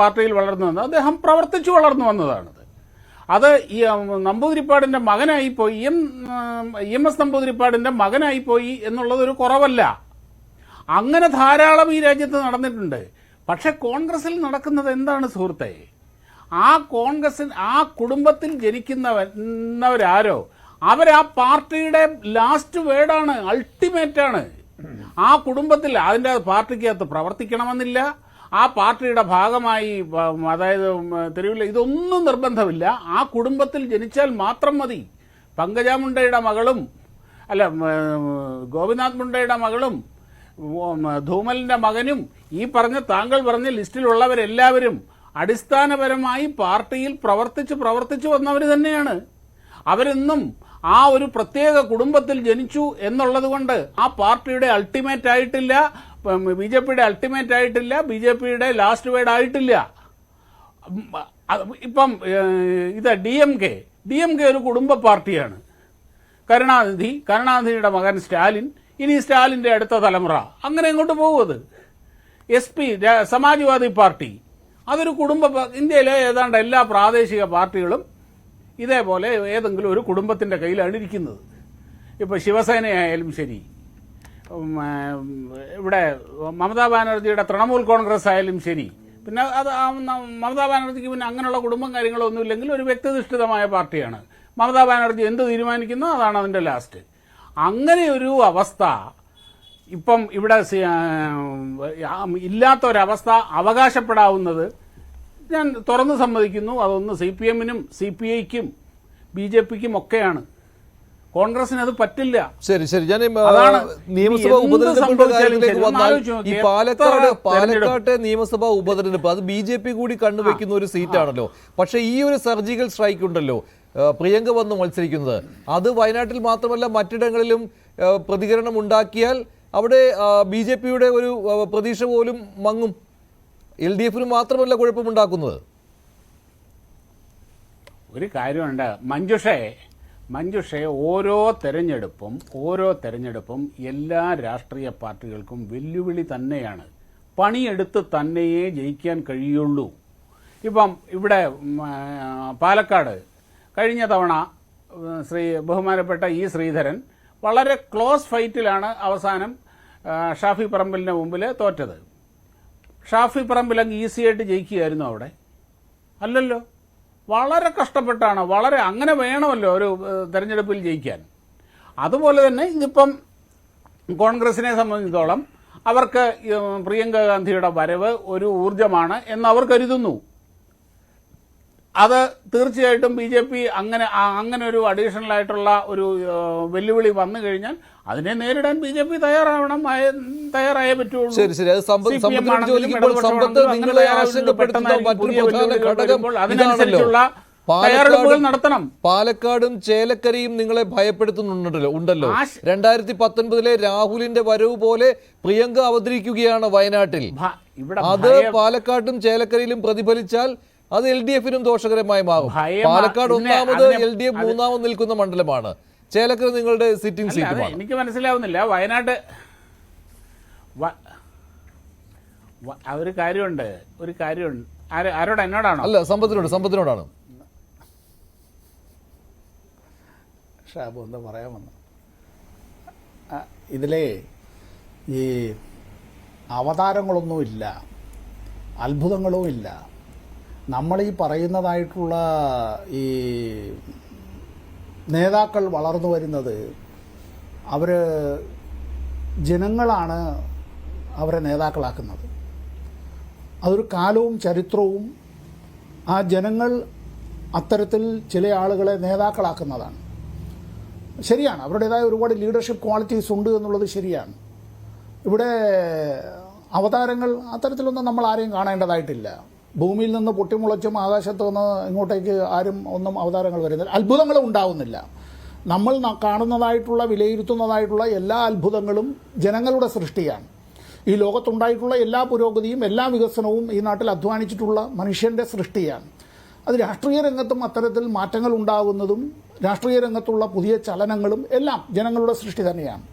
പാർട്ടിയിൽ വളർന്നു വന്നത്. അദ്ദേഹം പ്രവർത്തിച്ചു വളർന്നു വന്നതാണത്. അത് ഈ നമ്പൂതിരിപ്പാടിന്റെ മകനായിപ്പോയി, EMS നമ്പൂതിരിപ്പാടിന്റെ മകനായിപ്പോയി എന്നുള്ളതൊരു കുറവല്ല. അങ്ങനെ ധാരാളം ഈ രാജ്യത്ത് നടന്നിട്ടുണ്ട്. പക്ഷെ കോൺഗ്രസിൽ നടക്കുന്നത് എന്താണ് സുഹൃത്തെ? ആ കുടുംബത്തിൽ ജനിക്കുന്നവരാരോ അവരാ പാർട്ടിയുടെ ലാസ്റ്റ് വേർഡാണ്, അൾട്ടിമേറ്റാണ്. ആ കുടുംബത്തിൽ അതിൻ്റെ പാർട്ടിക്കകത്ത് പ്രവർത്തിക്കണമെന്നില്ല. ആ പാർട്ടിയുടെ ഭാഗമായി, അതായത് തെരുവിൽ ഇതൊന്നും നിർബന്ധമില്ല. ആ കുടുംബത്തിൽ ജനിച്ചാൽ മാത്രം മതി. പങ്കജ മുണ്ടയുടെ മകളും ഗോപിനാഥ് മുണ്ടയുടെ മകളും ധൂമലിന്റെ മകനും ഈ താങ്കൾ പറഞ്ഞ ലിസ്റ്റിലുള്ളവരെല്ലാവരും അടിസ്ഥാനപരമായി പാർട്ടിയിൽ പ്രവർത്തിച്ചു വന്നവർ തന്നെയാണ്. അവരെന്നും ആ ഒരു പ്രത്യേക കുടുംബത്തിൽ ജനിച്ചു എന്നുള്ളത് കൊണ്ട് ആ പാർട്ടിയുടെ അൾട്ടിമേറ്റ് ആയിട്ടില്ല, BJPയുടെ അൾട്ടിമേറ്റ് ആയിട്ടില്ല, BJPയുടെ ലാസ്റ്റ് വേർഡ് ആയിട്ടില്ല. ഇപ്പം ഇത് DMK ഒരു കുടുംബ പാർട്ടിയാണ്. കരുണാനിധിയുടെ മകൻ സ്റ്റാലിൻ, ഇനി സ്റ്റാലിന്റെ അടുത്ത തലമുറ, അങ്ങനെ അങ്ങോട്ട് പോകുന്നത്. SP സമാജ്വാദി പാർട്ടി അതൊരു ഇന്ത്യയിലെ ഏതാണ്ട് എല്ലാ പ്രാദേശിക പാർട്ടികളും ഇതേപോലെ ഏതെങ്കിലും ഒരു കുടുംബത്തിന്റെ കയ്യിലാണ് ഇരിക്കുന്നത്. ഇപ്പോൾ ശിവസേനയായാലും ശരി, ഇവിടെ മമതാ ബാനർജിയുടെ തൃണമൂൽ കോൺഗ്രസ് ആയാലും ശരി, പിന്നെ അത് മമതാ ബാനർജിക്ക് പിന്നെ അങ്ങനെയുള്ള കുടുംബം കാര്യങ്ങളൊന്നും ഇല്ലെങ്കിൽ ഒരു വ്യക്തിനിഷ്ഠിതമായ പാർട്ടിയാണ്. മമതാ ബാനർജി എന്ത് തീരുമാനിക്കുന്നോ അതാണ് അതിന്റെ ലാസ്റ്റ്. അങ്ങനെ ഒരു അവസ്ഥ ഇപ്പം ഇവിടെ ഇല്ലാത്തൊരവസ്ഥ അവകാശപ്പെടാവുന്നത് ഞാൻ തുറന്നു സമ്മതിക്കുന്നു. അതൊന്ന് CPMനും CPIക്കും BJPക്കും ഒക്കെയാണ്. കോൺഗ്രസിന് അത് പറ്റില്ല. ശരി ഞാൻ നിയമസഭാ ഉപതെരഞ്ഞെടുപ്പിന്റെ കാര്യത്തിലേക്ക് വന്നാൽ ഈ പാലക്കാട്ടെ നിയമസഭാ ഉപതെരഞ്ഞെടുപ്പ് അത് BJP കൂടി കണ്ടുവെക്കുന്ന ഒരു സീറ്റാണല്ലോ. പക്ഷെ ഈ ഒരു സർജിക്കൽ സ്ട്രൈക്ക് ഉണ്ടല്ലോ, പ്രിയങ്ക വന്ന് മത്സരിക്കുന്നത്, അത് വയനാട്ടിൽ മാത്രമല്ല മറ്റിടങ്ങളിലും പ്രതികരണം ഉണ്ടാക്കിയാൽ അവിടെ BJP-യുടെ ഒരു പ്രതീക്ഷ പോലും മങ്ങും. LDF-ന് മാത്രമല്ല കുഴപ്പമുണ്ടാക്കുന്നത്. ഒരു കാര്യമുണ്ട് മഞ്ജുഷേ, ഓരോ തെരഞ്ഞെടുപ്പും എല്ലാ രാഷ്ട്രീയ പാർട്ടികൾക്കും വെല്ലുവിളി തന്നെയാണ്. പണിയെടുത്ത് തന്നെയേ ജയിക്കാൻ കഴിയുള്ളൂ. ഇപ്പം ഇവിടെ പാലക്കാട് കഴിഞ്ഞ തവണ ബഹുമാനപ്പെട്ട ശ്രീധരൻ വളരെ ക്ലോസ് ഫൈറ്റിലാണ് അവസാനം ഷാഫി പറമ്പിലിന്റെ മുമ്പിൽ തോറ്റത്. ഷാഫി പറമ്പിൽ അങ്ങ് ഈസിയായിട്ട് ജയിക്കുകയായിരുന്നു അവിടെ? അല്ലല്ലോ, വളരെ കഷ്ടപ്പെട്ടാണ്. അങ്ങനെ വേണമല്ലോ ഒരു തെരഞ്ഞെടുപ്പിൽ ജയിക്കാൻ. അതുപോലെ തന്നെ ഇതിപ്പം കോൺഗ്രസിനെ സംബന്ധിച്ചിടത്തോളം അവർക്ക് പ്രിയങ്ക ഗാന്ധിയുടെ വരവ് ഒരു ഊർജമാണ് എന്ന് അവർ കരുതുന്നു. അത് തീർച്ചയായിട്ടും BJP അങ്ങനെ ഒരു അഡീഷണൽ ആയിട്ടുള്ള ഒരു വെല്ലുവിളി വന്നു കഴിഞ്ഞാൽ അതിനെ നേരിടാൻ BJP തയ്യാറായേ പറ്റുള്ളൂ. ശരി, അത് സമ്പത്തിനോട് ചോദിക്കുമ്പോൾ സമ്പത്ത് നിങ്ങളെ ആശങ്കപ്പെടുത്തുന്ന മറ്റൊരു പ്രധാന ഘടകം ഇതാണല്ലോ. തയ്യാറെടുപ്പുകൾ നടത്തണം. പാലക്കാടും ചേലക്കരയും നിങ്ങളെ ഭയപ്പെടുത്തുന്നുണ്ടല്ലോ. 2019 രാഹുലിന്റെ വരവ് പോലെ പ്രിയങ്ക അവതരിക്കുകയാണ് വയനാട്ടിൽ. അത് പാലക്കാട്ടും ചേലക്കരയിലും പ്രതിഫലിച്ചാൽ അത് LDF-നും ദോഷകരമായി മാറും. പാലക്കാട് ഒന്നാമത്, LDF മൂന്നാമത് നിൽക്കുന്ന മണ്ഡലമാണ്. ചേലക്കര നിങ്ങളുടെ സിറ്റിംഗ് സീറ്റുമാണ്. എനിക്ക് മനസ്സിലാവുന്നില്ല. വയനാട് ഒരു കാര്യമുണ്ട്. ആരോട്? എന്നോടാണോ? അല്ല, സമ്പത്തിനോടാണ്. ഷാബു എന്താ പറയാമെന്ന് ഇതിലെ ഈ അവതാരങ്ങളൊന്നുമില്ല, അത്ഭുതങ്ങളുമില്ല. നമ്മളീ പറയുന്നതായിട്ടുള്ള ഈ നേതാക്കൾ വളർന്നു വരുന്നത് ജനങ്ങളാണ് അവരെ നേതാക്കളാക്കുന്നത്. അതൊരു കാലവും ചരിത്രവും ആ ജനങ്ങൾ അത്തരത്തിൽ ചില ആളുകളെ നേതാക്കളാക്കുന്നതാണ്. ശരിയാണ്, അവരുടേതായ ഒരുപാട് ലീഡർഷിപ്പ് ക്വാളിറ്റീസ് ഉണ്ട് എന്നുള്ളത് ശരിയാണ്. ഇവിടെ അവതാരങ്ങൾ അത്തരത്തിലൊന്നും നമ്മൾ ആരെയും കാണേണ്ടതായിട്ടില്ല. ഭൂമിയിൽ നിന്ന് പൊട്ടിമുളച്ചും ആകാശത്ത് നിന്ന് ഇങ്ങോട്ടേക്ക് ആരും ഒന്നും അവതാരങ്ങൾ വരുന്നില്ല, അത്ഭുതങ്ങളും ഉണ്ടാവുന്നില്ല. നമ്മൾ കാണുന്നതായിട്ടുള്ള വിലയിരുത്തുന്നതായിട്ടുള്ള എല്ലാ അത്ഭുതങ്ങളും ജനങ്ങളുടെ സൃഷ്ടിയാണ്. ഈ ലോകത്തുണ്ടായിട്ടുള്ള എല്ലാ പുരോഗതിയും എല്ലാ വികസനവും ഈ നാട്ടിൽ അധ്വാനിച്ചിട്ടുള്ള മനുഷ്യന്റെ സൃഷ്ടിയാണ്. അത് രാഷ്ട്രീയ രംഗത്തും അത്തരത്തിൽ മാറ്റങ്ങൾ ഉണ്ടാകുന്നതും രാഷ്ട്രീയ രംഗത്തുള്ള പുതിയ ചലനങ്ങളും എല്ലാം ജനങ്ങളുടെ സൃഷ്ടി തന്നെയാണ്.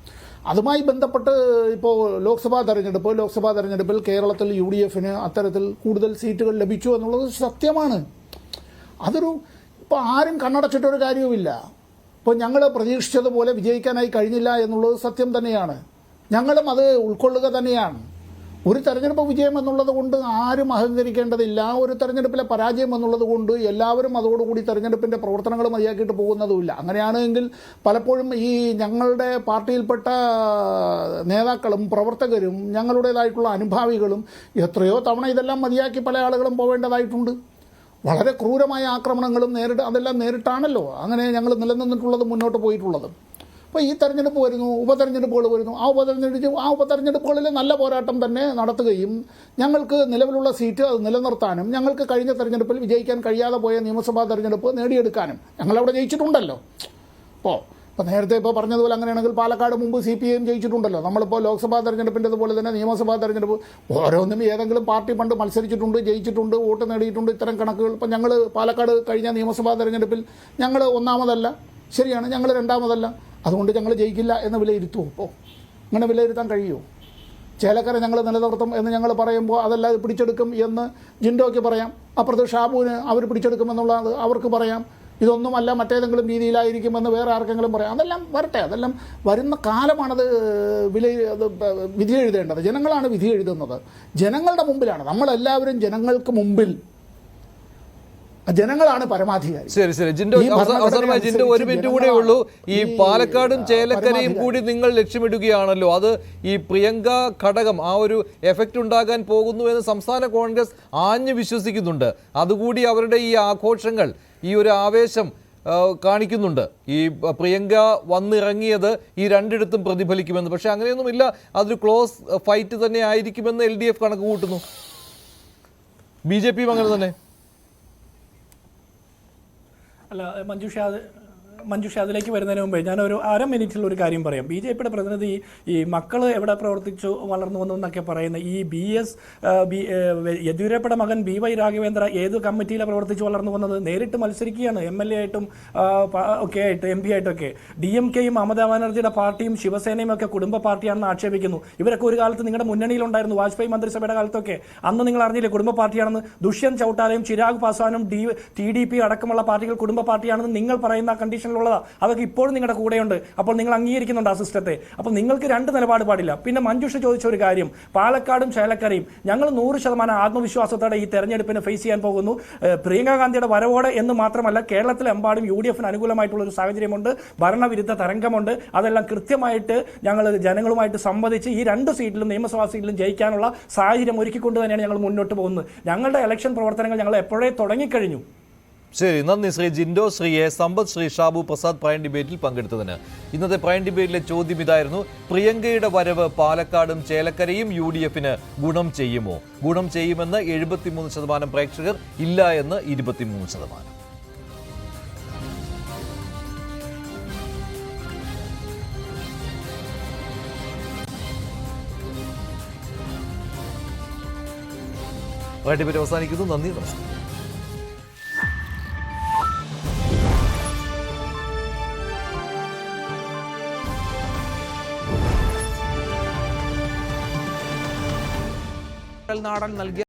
അതുമായി ബന്ധപ്പെട്ട് ഇപ്പോൾ ലോക്സഭാ തെരഞ്ഞെടുപ്പിൽ കേരളത്തിൽ UDF-ന് അത്തരത്തിൽ കൂടുതൽ സീറ്റുകൾ ലഭിച്ചു എന്നുള്ളത് സത്യമാണ്. ഇപ്പോൾ ആരും കണ്ണടച്ചിട്ടൊരു കാര്യവുമില്ല. ഇപ്പോൾ ഞങ്ങൾ പ്രതീക്ഷിച്ചതുപോലെ വിജയിക്കാനായി കഴിഞ്ഞില്ല എന്നുള്ളത് സത്യം തന്നെയാണ്. ഞങ്ങളും അത് ഉൾക്കൊള്ളുക തന്നെയാണ്. ഒരു തെരഞ്ഞെടുപ്പ് വിജയം എന്നുള്ളത് കൊണ്ട് ആരും അഹങ്കരിക്കേണ്ടതില്ല. ഒരു തെരഞ്ഞെടുപ്പിലെ പരാജയം എന്നുള്ളത് കൊണ്ട് എല്ലാവരും അതോടുകൂടി തെരഞ്ഞെടുപ്പിൻ്റെ പ്രവർത്തനങ്ങൾ മതിയാക്കിയിട്ട് പോകുന്നതുമില്ല. അങ്ങനെയാണെങ്കിൽ പലപ്പോഴും ഈ ഞങ്ങളുടെ പാർട്ടിയിൽപ്പെട്ട നേതാക്കളും പ്രവർത്തകരും ഞങ്ങളുടേതായിട്ടുള്ള അനുഭാവികളും എത്രയോ തവണ ഇതെല്ലാം മതിയാക്കി പല ആളുകളും പോവേണ്ടതായിട്ടുണ്ട്. വളരെ ക്രൂരമായ ആക്രമണങ്ങളും അതെല്ലാം നേരിട്ടാണല്ലോ അങ്ങനെ ഞങ്ങൾ നിലനിന്നിട്ടുള്ളത്, മുന്നോട്ട് പോയിട്ടുള്ളത്. അപ്പോൾ ഈ തെരഞ്ഞെടുപ്പ് വരുന്നു, ഉപതെരഞ്ഞെടുപ്പുകൾ വരുന്നു. ആ ഉപതെരഞ്ഞെടുപ്പുകളിൽ നല്ല പോരാട്ടം തന്നെ നടത്തുകയും ഞങ്ങൾക്ക് നിലവിലുള്ള സീറ്റ് അത് നിലനിർത്താനും ഞങ്ങൾക്ക് കഴിഞ്ഞ തെരഞ്ഞെടുപ്പിൽ വിജയിക്കാൻ കഴിയാതെ പോയ നിയമസഭാ തെരഞ്ഞെടുപ്പ് നേടിയെടുക്കാനും ഞങ്ങളവിടെ ജയിച്ചിട്ടുണ്ടല്ലോ. ഇപ്പോൾ നേരത്തെ പറഞ്ഞതുപോലെ അങ്ങനെയാണെങ്കിൽ പാലക്കാട് മുമ്പ് CPIM ജയിച്ചിട്ടുണ്ടല്ലോ. നമ്മളിപ്പോൾ ലോക്സഭാ തെരഞ്ഞെടുപ്പിൻ്റെതുപോലെ തന്നെ നിയമസഭാ തെരഞ്ഞെടുപ്പ് ഓരോന്നും ഏതെങ്കിലും പാർട്ടി പണ്ട് മത്സരിച്ചിട്ടുണ്ട്, ജയിച്ചിട്ടുണ്ട്, വോട്ട് നേടിയിട്ടുണ്ട്. ഇത്തരം കണക്കുകൾ ഇപ്പം ഞങ്ങൾ പാലക്കാട് കഴിഞ്ഞ നിയമസഭാ തെരഞ്ഞെടുപ്പിൽ ഞങ്ങൾ ഒന്നാമതല്ല, ശരിയാണ്, ഞങ്ങൾ രണ്ടാമതല്ല, അതുകൊണ്ട് ഞങ്ങൾ ജയിക്കില്ല എന്ന് വിലയിരുത്തുമോ? ഇപ്പോൾ അങ്ങനെ വിലയിരുത്താൻ കഴിയുമോ? ചേലക്കര ഞങ്ങൾ നിലനിർത്തും എന്ന് ഞങ്ങൾ പറയുമ്പോൾ അതല്ല പിടിച്ചെടുക്കും എന്ന് ജിൻഡോയ്ക്ക് പറയാം, അപ്പുറത്ത് ഷാബുവിന് അവർ പിടിച്ചെടുക്കുമെന്നുള്ളത് അവർക്ക് പറയാം. ഇതൊന്നുമല്ല മറ്റേതെങ്കിലും രീതിയിലായിരിക്കുമെന്ന് വേറെ ആർക്കെങ്കിലും പറയാം. അതെല്ലാം വരട്ടെ, അതെല്ലാം വരുന്ന കാലമാണത് വിധി എഴുതേണ്ടത്. ജനങ്ങളാണ് വിധി എഴുതുന്നത്, ജനങ്ങളുടെ മുമ്പിലാണ്. നമ്മളെല്ലാവരും ജനങ്ങൾക്ക് മുമ്പിൽ, ജനങ്ങളാണ് പരമാധികാരി. ശരി ജിൻഡോ, അവസാനമായി ജിൻഡോ ഒരു മിനിറ്റ് കൂടെ ഉള്ളൂ. ഈ പാലക്കാടും ചേലക്കരയും കൂടി നിങ്ങൾ ലക്ഷ്യമിടുകയാണല്ലോ. അത് ഈ പ്രിയങ്ക ഘടകം ആ ഒരു എഫക്റ്റ് ഉണ്ടാകാൻ പോകുന്നു എന്ന് സംസ്ഥാന കോൺഗ്രസ് ആഞ്ഞു വിശ്വസിക്കുന്നുണ്ട്. അതുകൂടി അവരുടെ ഈ ആഘോഷങ്ങൾ, ഈ ഒരു ആവേശം കാണിക്കുന്നുണ്ട്. ഈ പ്രിയങ്ക വന്നിറങ്ങിയത് ഈ രണ്ടിടത്തും പ്രതിഫലിക്കുമെന്ന്. പക്ഷെ അങ്ങനെയൊന്നുമില്ല, അതൊരു ക്ലോസ് ഫൈറ്റ് തന്നെ ആയിരിക്കുമെന്ന് LDF കണക്ക് കൂട്ടുന്നു. BJPയും അങ്ങനെ തന്നെ. അല്ല മഞ്ജുഷ, മഞ്ജുഷ അതിലേക്ക് വരുന്നതിന് മുമ്പേ ഞാനൊരു മിനിറ്റിൽ ഒരു കാര്യം പറയാം. BJPയുടെ പ്രതിനിധി ഈ മക്കൾ എവിടെ പ്രവർത്തിച്ചു വളർന്നു വന്നു എന്നൊക്കെ പറയുന്ന ഈ യെദ്യൂരപ്പയുടെ മകൻ BY രാഘവേന്ദ്ര ഏത് കമ്മിറ്റിയിലാണ് പ്രവർത്തിച്ചു വളർന്നു വന്നത്? നേരിട്ട് മത്സരിക്കുകയാണ് MLA ആയിട്ടും ഒക്കെ ആയിട്ട് MP ആയിട്ടൊക്കെ. DMKയും മമതാ ബാനർജിയുടെ പാർട്ടിയും ശിവസേനയും ഒക്കെ കുടുംബ പാർട്ടിയാണെന്ന് ആക്ഷേപിക്കുന്നു. ഇവരൊക്കെ ഒരു കാലത്ത് നിങ്ങളുടെ മുന്നണിയിലുണ്ടായിരുന്നു, വാജ്പേയി മന്ത്രിസഭയുടെ കാലത്തൊക്കെ. അന്ന് നിങ്ങൾ അറിഞ്ഞില്ലേ കുടുംബ പാർട്ടിയാണെന്ന്? ദുഷ്യന്ത് ചൌട്ടാലയും ചിരാഗ് പാസ്വാനും TDP അടക്കമുള്ള പാർട്ടികൾ കുടുംബ പാർട്ടിയാണെന്ന് നിങ്ങൾ പറയുന്ന കണ്ടീഷനിലുള്ളതാ. അതൊക്കെ ഇപ്പോഴും നിങ്ങളുടെ കൂടെയുണ്ട്. അപ്പോൾ നിങ്ങൾ അംഗീകരിക്കുന്നുണ്ട് ആ സിസ്റ്റത്തെ. അപ്പോൾ നിങ്ങൾക്ക് രണ്ട് നിലപാട് പാടില്ല. പിന്നെ മഞ്ജുഷ ചോദിച്ച ഒരു കാര്യം, പാലക്കാടും ചേലക്കരയും ഞങ്ങൾ 100% ആത്മവിശ്വാസത്തോടെ ഈ തെരഞ്ഞെടുപ്പിനെ ഫേസ് ചെയ്യാൻ പോകുന്നു. പ്രിയങ്ക ഗാന്ധിയുടെ വരവോടെ എന്ന് മാത്രമല്ല, കേരളത്തിലെമ്പാടും UDFന് അനുകൂലമായിട്ടുള്ള ഒരു സാഹചര്യമുണ്ട്, ഭരണവിരുദ്ധ തരംഗമുണ്ട്. അതെല്ലാം കൃത്യമായിട്ട് ഞങ്ങൾ ജനങ്ങളുമായിട്ട് സംവദിച്ച് ഈ 2 സീറ്റിലും നിയമസഭാ സീറ്റിലും ജയിക്കാനുള്ള സാഹചര്യം ഒരുക്കിക്കൊണ്ട് തന്നെയാണ് ഞങ്ങൾ മുന്നോട്ട് പോകുന്നത്. ഞങ്ങളുടെ ഇലക്ഷൻ പ്രവർത്തനങ്ങൾ ഞങ്ങൾ എപ്പോഴേ തുടങ്ങിക്കഴിഞ്ഞു. ശരി, നന്ദി ശ്രീ ജിൻഡോ, ശ്രീ A. സമ്പത്ത്, ശ്രീ ഷാബു പ്രസാദ് പ്രൈം ഡിബേറ്റിൽ പങ്കെടുത്തതിന്. ഇന്നത്തെ പ്രൈം ഡിബേറ്റിലെ ചോദ്യം ഇതായിരുന്നു: പ്രിയങ്കയുടെ വരവ് പാലക്കാടും ചേലക്കരയും UDFന് ഗുണം ചെയ്യുമോ? ഗുണം ചെയ്യുമെന്ന് 73% പ്രേക്ഷകർ, ഇല്ല എന്ന് 23%. പ്രൈം ഡിബേറ്റ് അവസാനിക്കുന്നു. നന്ദി, നമസ്കാരം. നാടൻ നൽകിയ